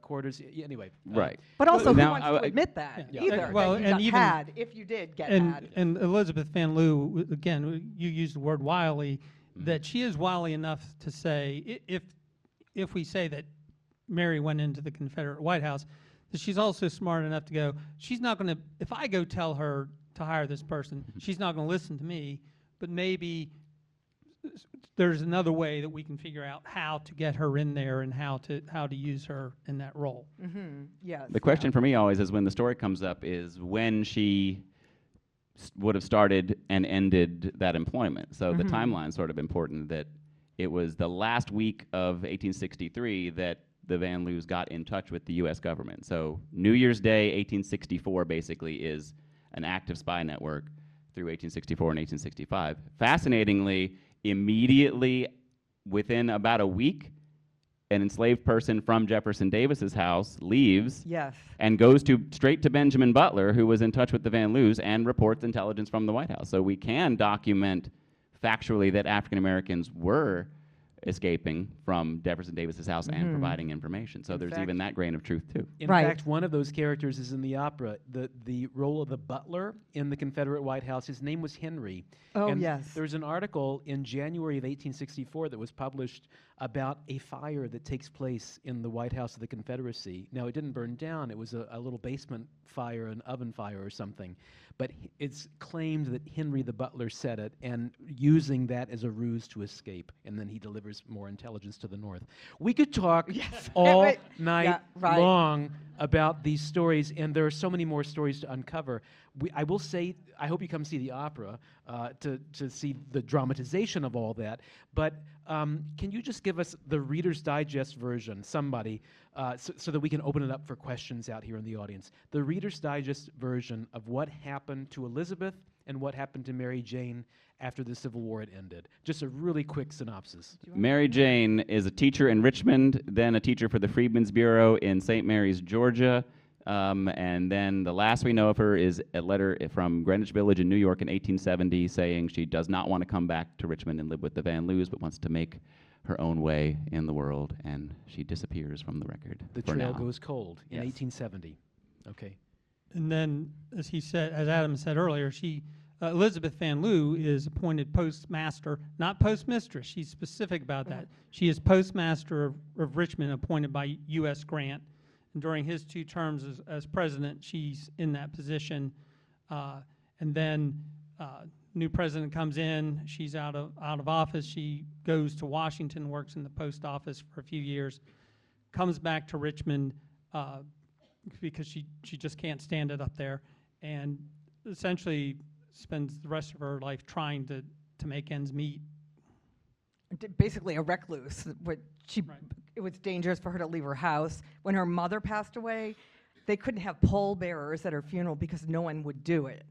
quarters. Anyway, Right. But also, who Now, wants to admit that Yeah. either? Well, that you and got even- had, if you did get had. And Elizabeth Van Lew, again, you used the word wily, that she is wily enough to say, if we say that Mary went into the Confederate White House, that she's also smart enough to go, she's not going to, if I go tell her to hire this person, she's not going to listen to me, but maybe there's another way that we can figure out how to get her in there and how to use her in that role. Yes. The question for me always is when the story comes up is when she would have started and ended that employment. So the timeline's sort of important, that it was the last week of 1863 that the Van Lews got in touch with the U.S. government. So New Year's Day, 1864, basically is an active spy network through 1864 and 1865. Fascinatingly, immediately within about a week, an enslaved person from Jefferson Davis's house leaves Yes. and goes straight to Benjamin Butler, who was in touch with the Van Lews, and reports intelligence from the White House. So we can document factually that African Americans were escaping from Jefferson Davis's house and providing information. So there's fact- even that grain of truth too. in Right. fact, one of those characters is in the opera. The role of the butler in the Confederate White House. His name was Henry. Oh, and yes. There's an article in January of 1864 that was published about a fire that takes place in the White House of the Confederacy. Now, it didn't burn down. It was a little basement fire, an oven fire or something. But it's claimed that Henry the butler set it, and using that as a ruse to escape. And then he delivers more intelligence to the North. We could talk all Right. night Yeah, right. long about these stories, and there are so many more stories to uncover. I will say, I hope you come see the opera to see the dramatization of all that. But Can you just give us the Reader's Digest version, somebody, so that we can open it up for questions out here in the audience? The Reader's Digest version of what happened to Elizabeth and what happened to Mary Jane after the Civil War had ended. Just a really quick synopsis. Mary Jane is a teacher in Richmond, then a teacher for the Freedmen's Bureau in St. Mary's, Georgia. And then the last we know of her is a letter from Greenwich Village in New York in 1870 saying she does not want to come back to Richmond and live with the Van Loos, but wants to make her own way in the world, and she disappears from the record. The for trail now. goes cold in Yes. 1870. Okay. And then, as Adam said earlier, Elizabeth Van Loo is appointed postmaster, not postmistress. She's specific about that. She is postmaster of Richmond, appointed by U.S. Grant. And during his 2 terms as president, she's in that position. And then new president comes in. She's out of office. She goes to Washington, works in the post office for a few years, comes back to Richmond because she just can't stand it up there, and essentially spends the rest of her life trying to make ends meet. Basically a recluse. Right. It was dangerous for her to leave her house. When her mother passed away, they couldn't have pallbearers at her funeral because no one would do it.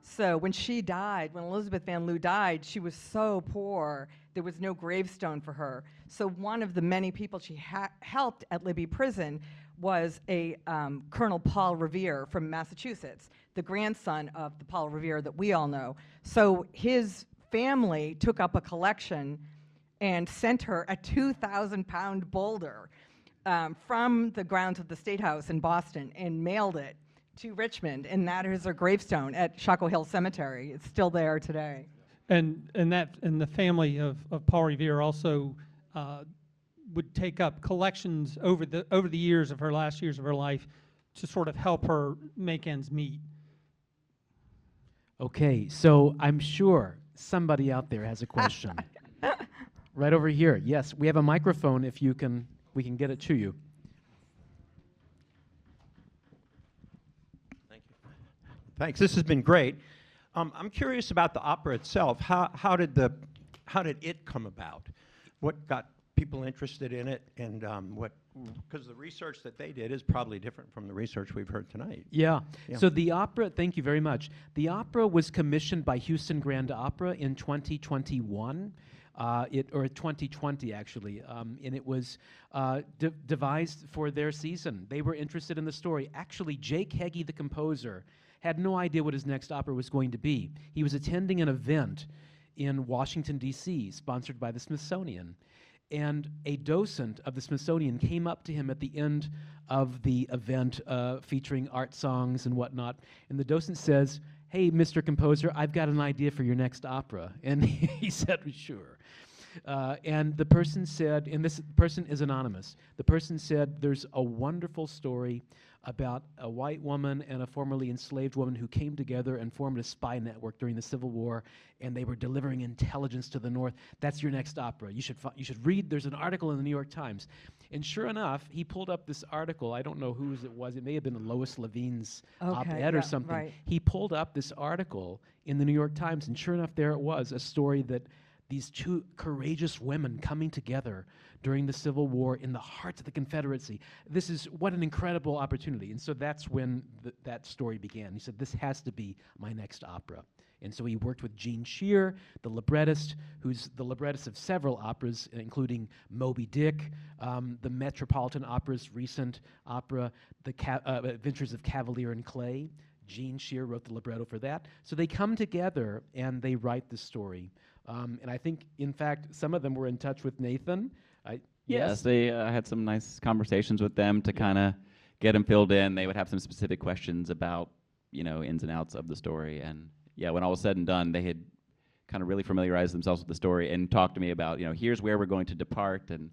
So when she died, when Elizabeth Van Loo died, she was so poor, there was no gravestone for her. So one of the many people she helped at Libby Prison was a Colonel Paul Revere from Massachusetts, the grandson of the Paul Revere that we all know. So his family took up a collection and sent her a 2,000-pound boulder from the grounds of the State House in Boston and mailed it to Richmond, and that is her gravestone at Shockoe Hill Cemetery. It's still there today. And the family of Paul Revere also would take up collections over the years of her last years of her life to sort of help her make ends meet. Okay, so I'm sure somebody out there has a question. Right over here. Yes, we have a microphone if we can get it to you. Thank you. Thanks. This has been great. I'm curious about the opera itself. How did it come about? What got people interested in it, and because the research that they did is probably different from the research we've heard tonight. Yeah. Yeah. So the opera, thank you very much. The opera was commissioned by Houston Grand Opera in 2021. Or 2020 actually, and it was devised for their season. They were interested in the story. Actually, Jake Heggie, the composer, had no idea what his next opera was going to be. He was attending an event in Washington, D.C., sponsored by the Smithsonian, and a docent of the Smithsonian came up to him at the end of the event featuring art songs and whatnot, and the docent says, "Hey, Mr. Composer, I've got an idea for your next opera." And he said, "Sure." And the person said, and this person is anonymous, the person said, "There's a wonderful story about a white woman and a formerly enslaved woman who came together and formed a spy network during the Civil War, and they were delivering intelligence to the North. That's your next opera. You should read, there's an article in the New York Times." And sure enough, he pulled up this article. I don't know whose it was. It may have been Lois Levine's op-ed or something. Right. He pulled up this article in the New York Times, and sure enough, there it was, a story that these 2 courageous women coming together during the Civil War in the heart of the Confederacy. This is what an incredible opportunity. And so that's when that story began. He said, "This has to be my next opera." And so he worked with Gene Shear, the librettist, who's the librettist of several operas, including Moby Dick, the Metropolitan Opera's recent opera, The Adventures of Cavalier and Clay. Gene Shear wrote the libretto for that. So they come together and they write the story. And I think, in fact, some of them were in touch with Nathan. Yes, they had some nice conversations with them to kind of get them filled in. They would have some specific questions about, ins and outs of the story. And yeah, when all was said and done, they had kind of really familiarized themselves with the story and talked to me about, here's where we're going to depart and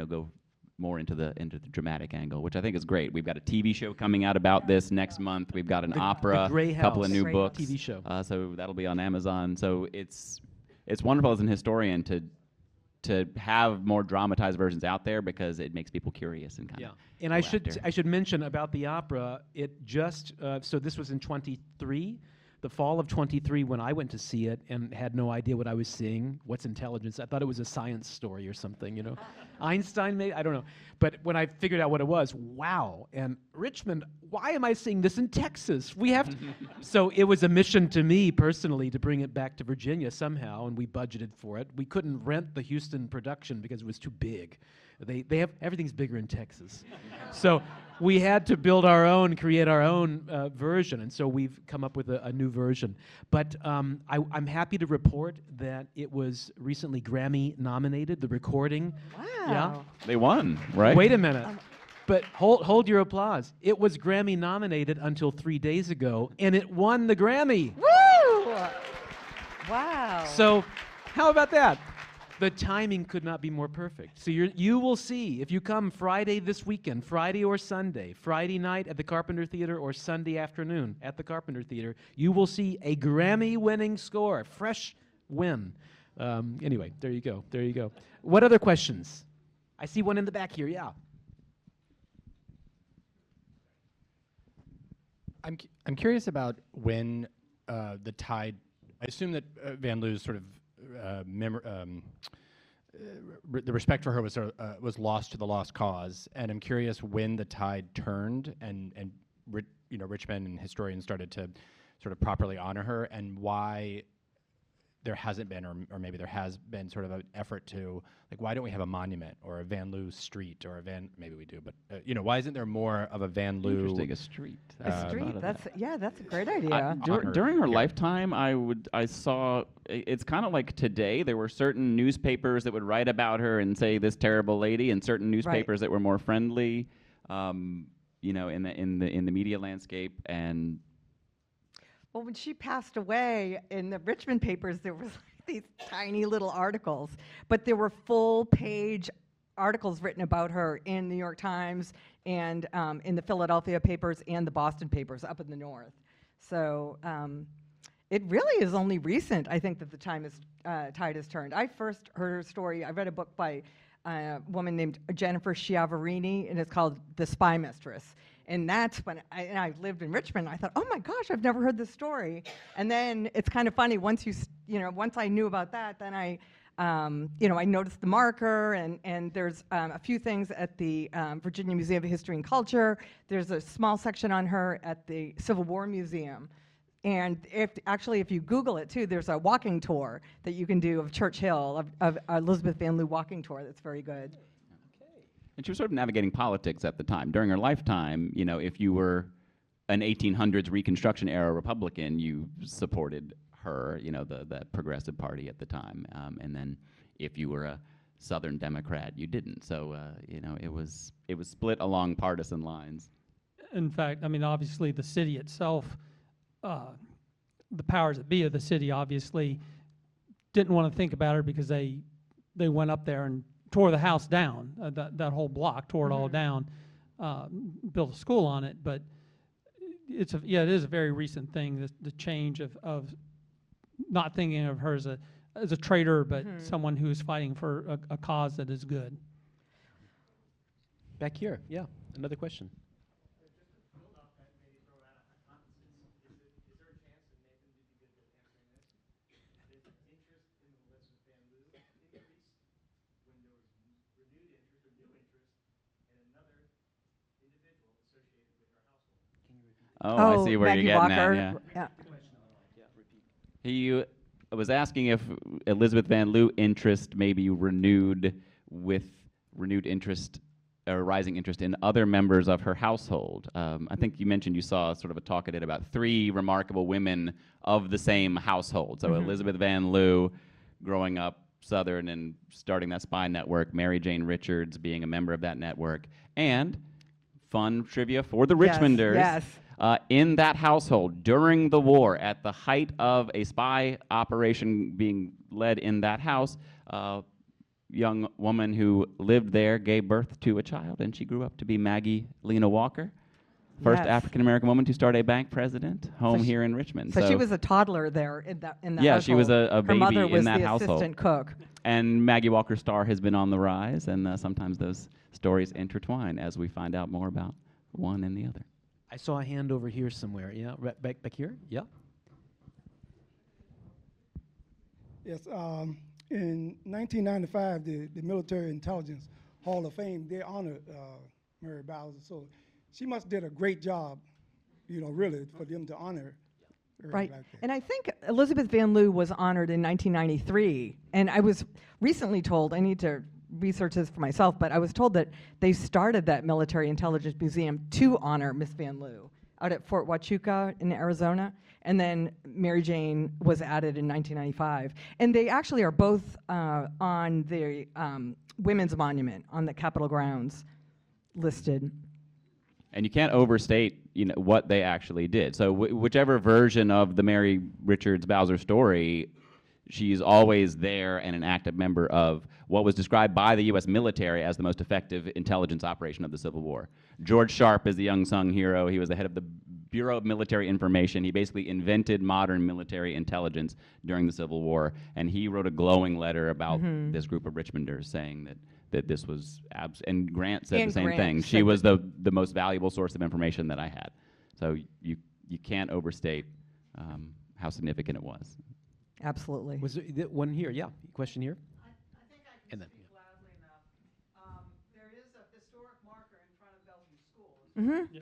go more into the dramatic angle, which I think is great. We've got a TV show coming out about this next month. We've got an opera, Grey a couple of House new books, TV show. So that'll be on Amazon. So it's wonderful as an historian to have more dramatized versions out there because it makes people curious and kind of. And I should mention about the opera. It just so this was in 23. the fall of 23 when I went to see it and had no idea what I was seeing. What's intelligence? I thought it was a science story or something, you know. Einstein, maybe? I don't know. But when I figured out what it was, wow. And Richmond, why am I seeing this in Texas? We have to. So it was a mission to me personally to bring it back to Virginia somehow, and we budgeted for it. We couldn't rent the Houston production because it was too big. They have, everything's bigger in Texas. So we had to build our own, create our own version, and so we've come up with a new version. But I'm happy to report that it was recently Grammy nominated, the recording. Wow. Yeah. They won, right? Wait a minute. But hold your applause. It was Grammy nominated until 3 days ago, and it won the Grammy. Woo! Wow. So how about that? The timing could not be more perfect. So you will see, if you come Friday this weekend, Friday or Sunday, Friday night at the Carpenter Theater or Sunday afternoon at the Carpenter Theater, you will see a Grammy-winning score, fresh win. Anyway, there you go, there you go. What other questions? I see one in the back here, yeah. I'm curious about when the tide. I assume that Van Loo's sort of the respect for her was lost to the lost cause, and I'm curious when the tide turned and Richmond and historians started to sort of properly honor her, and why there hasn't been, or maybe there has been sort of an effort to, like, why don't we have a monument or a Van Loo street or a maybe we do, but why isn't there more of a Van Loo? Interesting, a street. A street. That's a great idea. During her lifetime, I saw it's kind of like today. There were certain newspapers that would write about her and say this terrible lady, and certain newspapers that were more friendly, in the media landscape. And Well, when she passed away, in the Richmond papers, there was these tiny little articles, but there were full-page articles written about her in New York Times and in the Philadelphia papers and the Boston papers up in the north. So it really is only recent, I think, that the tide has turned. I first heard her story. I read a book by a woman named Jennifer Schiavarini, and it's called The Spy Mistress. And that's when I lived in Richmond. I thought, oh my gosh, I've never heard this story. And then it's kind of funny, once I knew about that, then I noticed the marker, and there's a few things at the Virginia Museum of History and Culture. There's a small section on her at the Civil War Museum. And if you Google it too, there's a walking tour that you can do of Church Hill, of Elizabeth Van Loo walking tour that's very good. And she was sort of navigating politics at the time. During her lifetime, if you were an 1800s Reconstruction era Republican, you supported her, the Progressive Party at the time. And then if you were a Southern Democrat, you didn't. So, it was split along partisan lines. In fact, obviously the city itself, the powers that be of the city obviously didn't want to think about her, because they went up there and tore the house down, that whole block, tore it all down, built a school on it. But it is a very recent thing, the change of not thinking of her as a traitor, but someone who is fighting for a cause that is good. Back here, yeah, another question. Oh, I see where Maggie you're getting Walker. at. Yeah. He was asking if Elizabeth Van Loo interest maybe renewed with renewed interest or rising interest in other members of her household. I think you mentioned you saw sort of a talk I did about 3 remarkable women of the same household. So Elizabeth Van Loo, growing up Southern and starting that spy network, Mary Jane Richards being a member of that network, and fun trivia for the Richmonders. Yes. In that household, during the war, at the height of a spy operation being led in that house, a young woman who lived there gave birth to a child, and she grew up to be Maggie Lena Walker, first Yes. African-American woman to start a bank president, home here in Richmond. So she was a toddler there in that Yeah, household. she was a Her baby mother was in that the household. assistant cook. And Maggie Walker's star has been on the rise, and sometimes those stories intertwine as we find out more about one and the other. I saw a hand over here somewhere. Yeah, back here. Yeah. Yes. In 1995, the Military Intelligence Hall of Fame, they honored Mary Bowser. So she must did a great job, really, for them to honor her Right. like that. And I think Elizabeth Van Lew was honored in 1993. And I was recently told, I need to research this for myself, but I was told that they started that Military Intelligence Museum to honor Miss Van Lew out at Fort Huachuca in Arizona. And then Mary Jane was added in 1995. And they actually are both on the Women's Monument on the Capitol grounds listed. And you can't overstate, what they actually did. So whichever version of the Mary Richards Bowser story, she's always there and an active member of what was described by the U.S. military as the most effective intelligence operation of the Civil War. George Sharp is the unsung hero. He was the head of the Bureau of Military Information. He basically invented modern military intelligence during the Civil War, and he wrote a glowing letter about this group of Richmonders saying that this was and Grant said And the same Grant thing. said She was the most valuable source of information that I had. So you can't overstate how significant it was. Absolutely. Was there one here? Yeah, question here. I think I can And then, speak loudly enough. There is a historic marker in front of Bellevue School.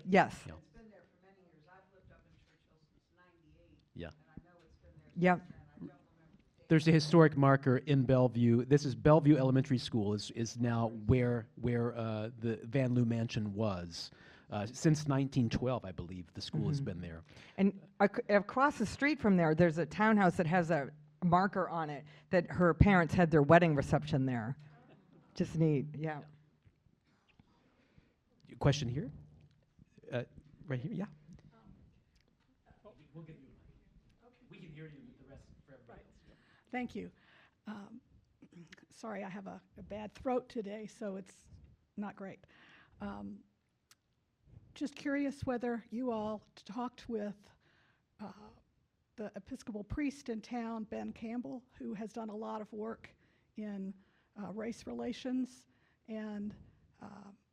Yes. Yeah. It's been there for many years. I've lived up in Churchill since '98. Yeah. And I know it's been there Yep. since then. I don't remember the date. There's a historic marker in Bellevue. This is Bellevue Elementary School. Is now where the Van Lew Mansion was. Since 1912, I believe, the school has been there. And across the street from there, there's a townhouse that has a marker on it that her parents had their wedding reception there. Just neat, yeah. Question here? Right here, yeah. We can hear you, the rest for everybody else. Thank you. Sorry, I have a bad throat today, so it's not great. Just curious whether you all talked with the Episcopal priest in town, Ben Campbell, who has done a lot of work in race relations and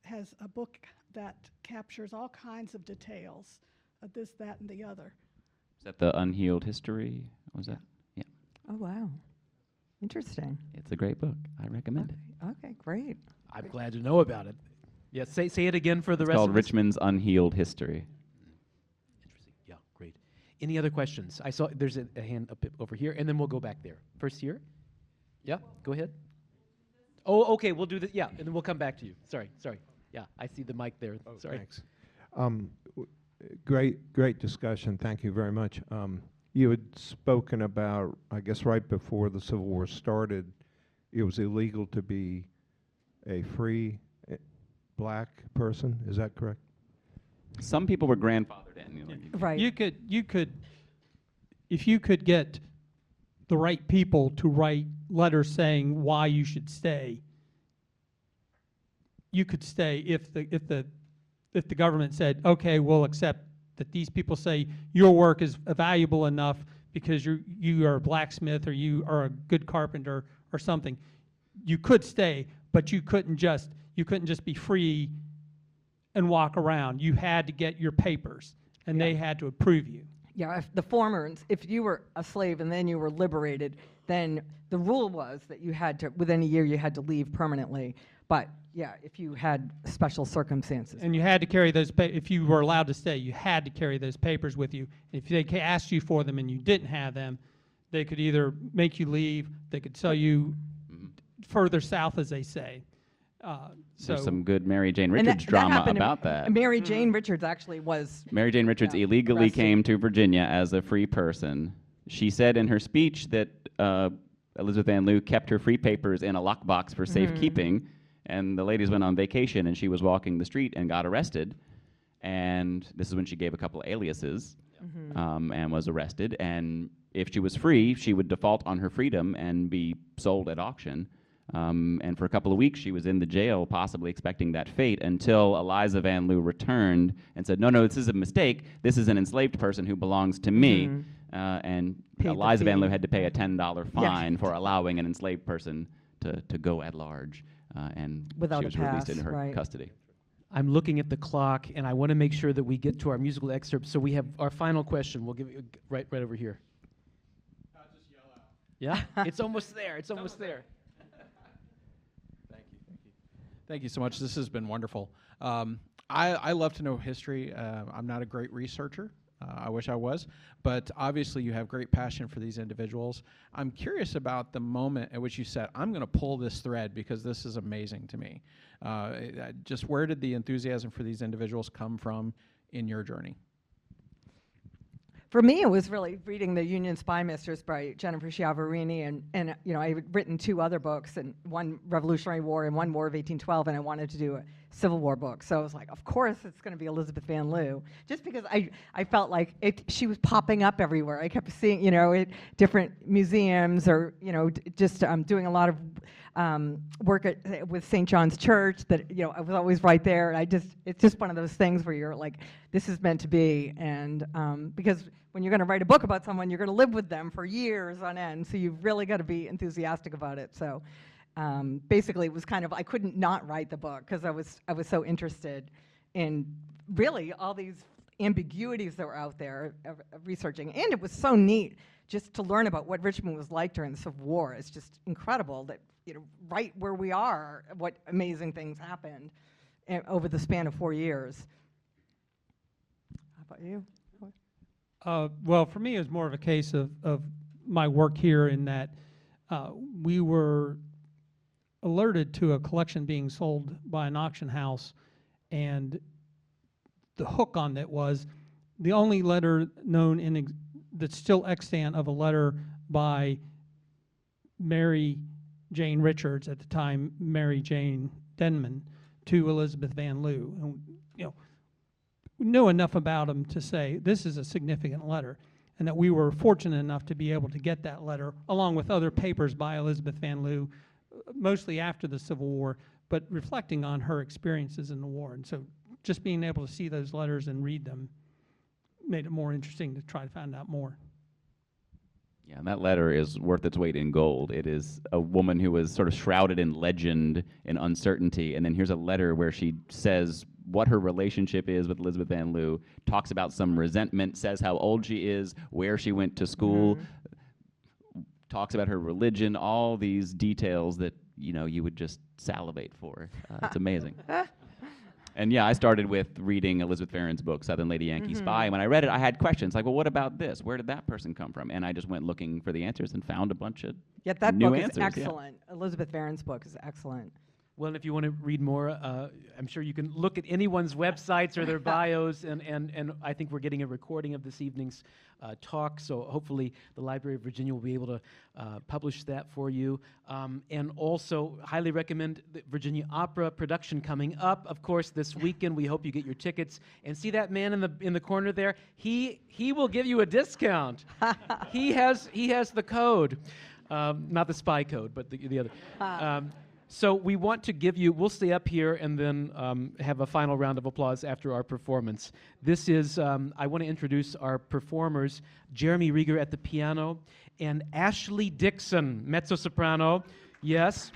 has a book that captures all kinds of details of this, that, and the other. Is that the Unhealed History? Was that? Yeah. Oh, wow. Interesting. It's a great book. I recommend it. Okay, great. I'm glad to know about it. Yeah, say it again for the It's rest called of us. Richmond's Unhealed History. Interesting. Yeah, great. Any other questions? I saw there's a hand up over here, and then we'll go back there. First here. Yeah, go ahead. Oh, okay, we'll do this. Yeah, and then we'll come back to you. Sorry. Yeah, I see the mic there. Oh, Sorry. thanks. Great discussion. Thank you very much. You had spoken about, I guess, right before the Civil War started, it was illegal to be a free black person. Is that correct? Some people were grandfathered in. Right. You could, if you could get the right people to write letters saying why you should stay, you could stay if the government said, okay, we'll accept that these people say your work is valuable enough because you are a blacksmith or you are a good carpenter or something. You could stay, but you couldn't just be free and walk around. You had to get your papers, and they had to approve you. Yeah, if you were a slave and then you were liberated, then the rule was that you had to, within a year, you had to leave permanently. But yeah, if you had special circumstances. And you had to carry those, if you were allowed to stay, you had to carry those papers with you. If they asked you for them and you didn't have them, they could either make you leave, they could sell you further south, as they say. There's some good Mary Jane And Richards drama happened to about that. Mary Jane Richards actually was. Mary Jane Richards illegally arrested. came to Virginia as a free person. She said in her speech that Elizabeth Van Lew kept her free papers in a lockbox for safekeeping, and the ladies went on vacation, and she was walking the street and got arrested. And this is when she gave a couple of aliases and was arrested. And if she was free, she would default on her freedom and be sold at auction. And for a couple of weeks, she was in the jail, possibly expecting that fate, until Eliza Van Lew returned and said, no, this is a mistake. This is an enslaved person who belongs to me. And Paid the Eliza Van fee. Lew had to pay a $10 fine for allowing an enslaved person to go at large. And Without she a was released pass, into her right. custody. I'm looking at the clock, and I want to make sure that we get to our musical excerpt. So we have our final question. We'll give it right over here. Yeah, it's almost there. It's almost there. Thank you. Thank you. Thank you so much. This has been wonderful. I love to know history. I'm not a great researcher. I wish I was. But obviously, you have great passion for these individuals. I'm curious about the moment at which you said, I'm going to pull this thread because this is amazing to me. Just where did the enthusiasm for these individuals come from in your journey? For me, it was really reading The Union Spy Mistress by Jennifer Chiavarini, and you know, I had written 2 other books, and one Revolutionary War and one War of 1812, and I wanted to do a Civil War book. So I was like, of course it's going to be Elizabeth Van Lew, just because I felt like she was popping up everywhere. I kept seeing, you know, at different museums, or you know, just doing a lot of work with St. John's Church. That, you know, I was always right there. And it's just one of those things where you're like, this is meant to be, and because when you're going to write a book about someone, you're going to live with them for years on end, so you've really got to be enthusiastic about it. So basically, it was kind of, I couldn't not write the book because I was so interested in really all these ambiguities that were out there of researching, and it was so neat just to learn about what Richmond was like during the Civil War. It's just incredible that, you know, right where we are, what amazing things happened over the span of 4 years. How about you? Well, for me, it was more of a case of my work here, in that we were alerted to a collection being sold by an auction house, and the hook on that was the only letter known that's still extant of a letter by Mary Jane Richards, at the time Mary Jane Denman, to Elizabeth Van Lew. And, you know, knew enough about him to say this is a significant letter, and that we were fortunate enough to be able to get that letter along with other papers by Elizabeth Van Lew, mostly after the Civil War, but reflecting on her experiences in the war. And so just being able to see those letters and read them made it more interesting to try to find out more. Yeah, and that letter is worth its weight in gold. It is a woman who was sort of shrouded in legend and uncertainty, and then here's a letter where she says what her relationship is with Elizabeth Van Lew, talks about some resentment, says how old she is, where she went to school, talks about her religion, all these details that, you know, you would just salivate for. It's amazing. And yeah, I started with reading Elizabeth Farren's book, Southern Lady Yankee Spy. When I read it, I had questions like, well, what about this? Where did that person come from? And I just went looking for the answers and found a bunch of that new book answers. is excellent. Yeah. Elizabeth Farren's book is excellent. Well, and if you want to read more, I'm sure you can look at anyone's websites or their bios, and I think we're getting a recording of this evening's talk, so hopefully the Library of Virginia will be able to publish that for you. And also, highly recommend the Virginia Opera production coming up, of course, this weekend. We hope you get your tickets. And see that man in the corner there? He will give you a discount. he has the code, not the spy code, but the other. So we want to give you, we'll stay up here and then have a final round of applause after our performance. This is, I want to introduce our performers, Jeremy Rieger at the piano, and Ashley Dixon, mezzo-soprano. Yes.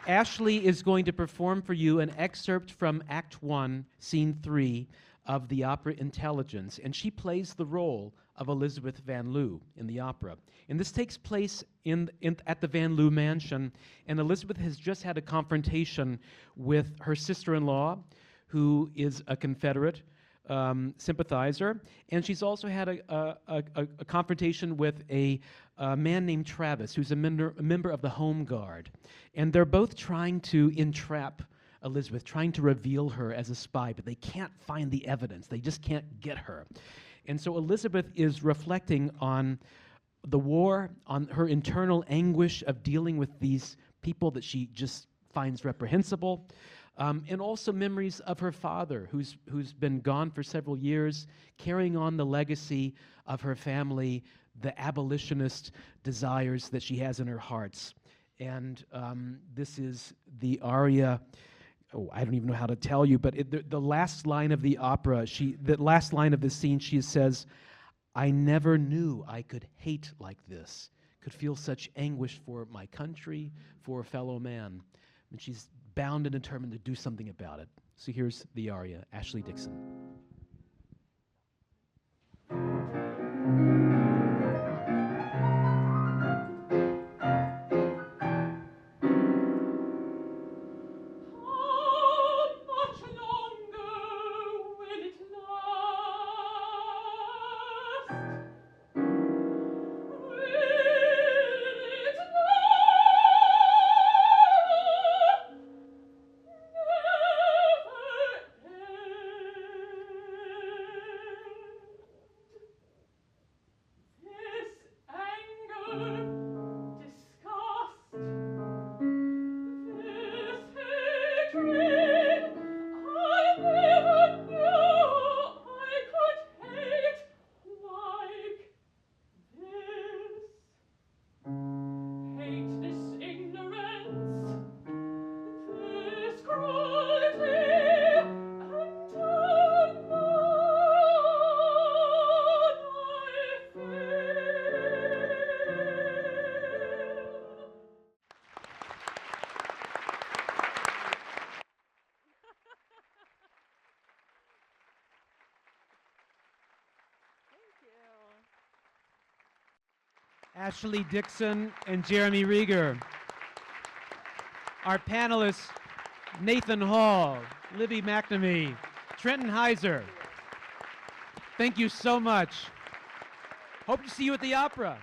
Ashley is going to perform for you an excerpt from Act 1, Scene 3 of the opera Intelligence, and she plays the role of Elizabeth Van Lew in the opera. And this takes place at the Van Lew mansion, and Elizabeth has just had a confrontation with her sister-in-law, who is a Confederate sympathizer, and she's also had a confrontation with a man named Travis, who's a member of the Home Guard. And they're both trying to entrap Elizabeth, trying to reveal her as a spy, but they can't find the evidence. They just can't get her. And so Elizabeth is reflecting on the war, on her internal anguish of dealing with these people that she just finds reprehensible, and also memories of her father, who's been gone for several years, carrying on the legacy of her family, the abolitionist desires that she has in her hearts. And this is the aria. Oh, I don't even know how to tell you, but the last line of the opera, the last line of the scene, she says, "I never knew I could hate like this, could feel such anguish for my country, for a fellow man." And she's bound and determined to do something about it. So here's the aria, Ashley Dixon. Ashley Dixon and Jeremy Rieger. Our panelists, Nathan Hall, Libby McNamee, Trenton Heiser. Thank you so much. Hope to see you at the opera.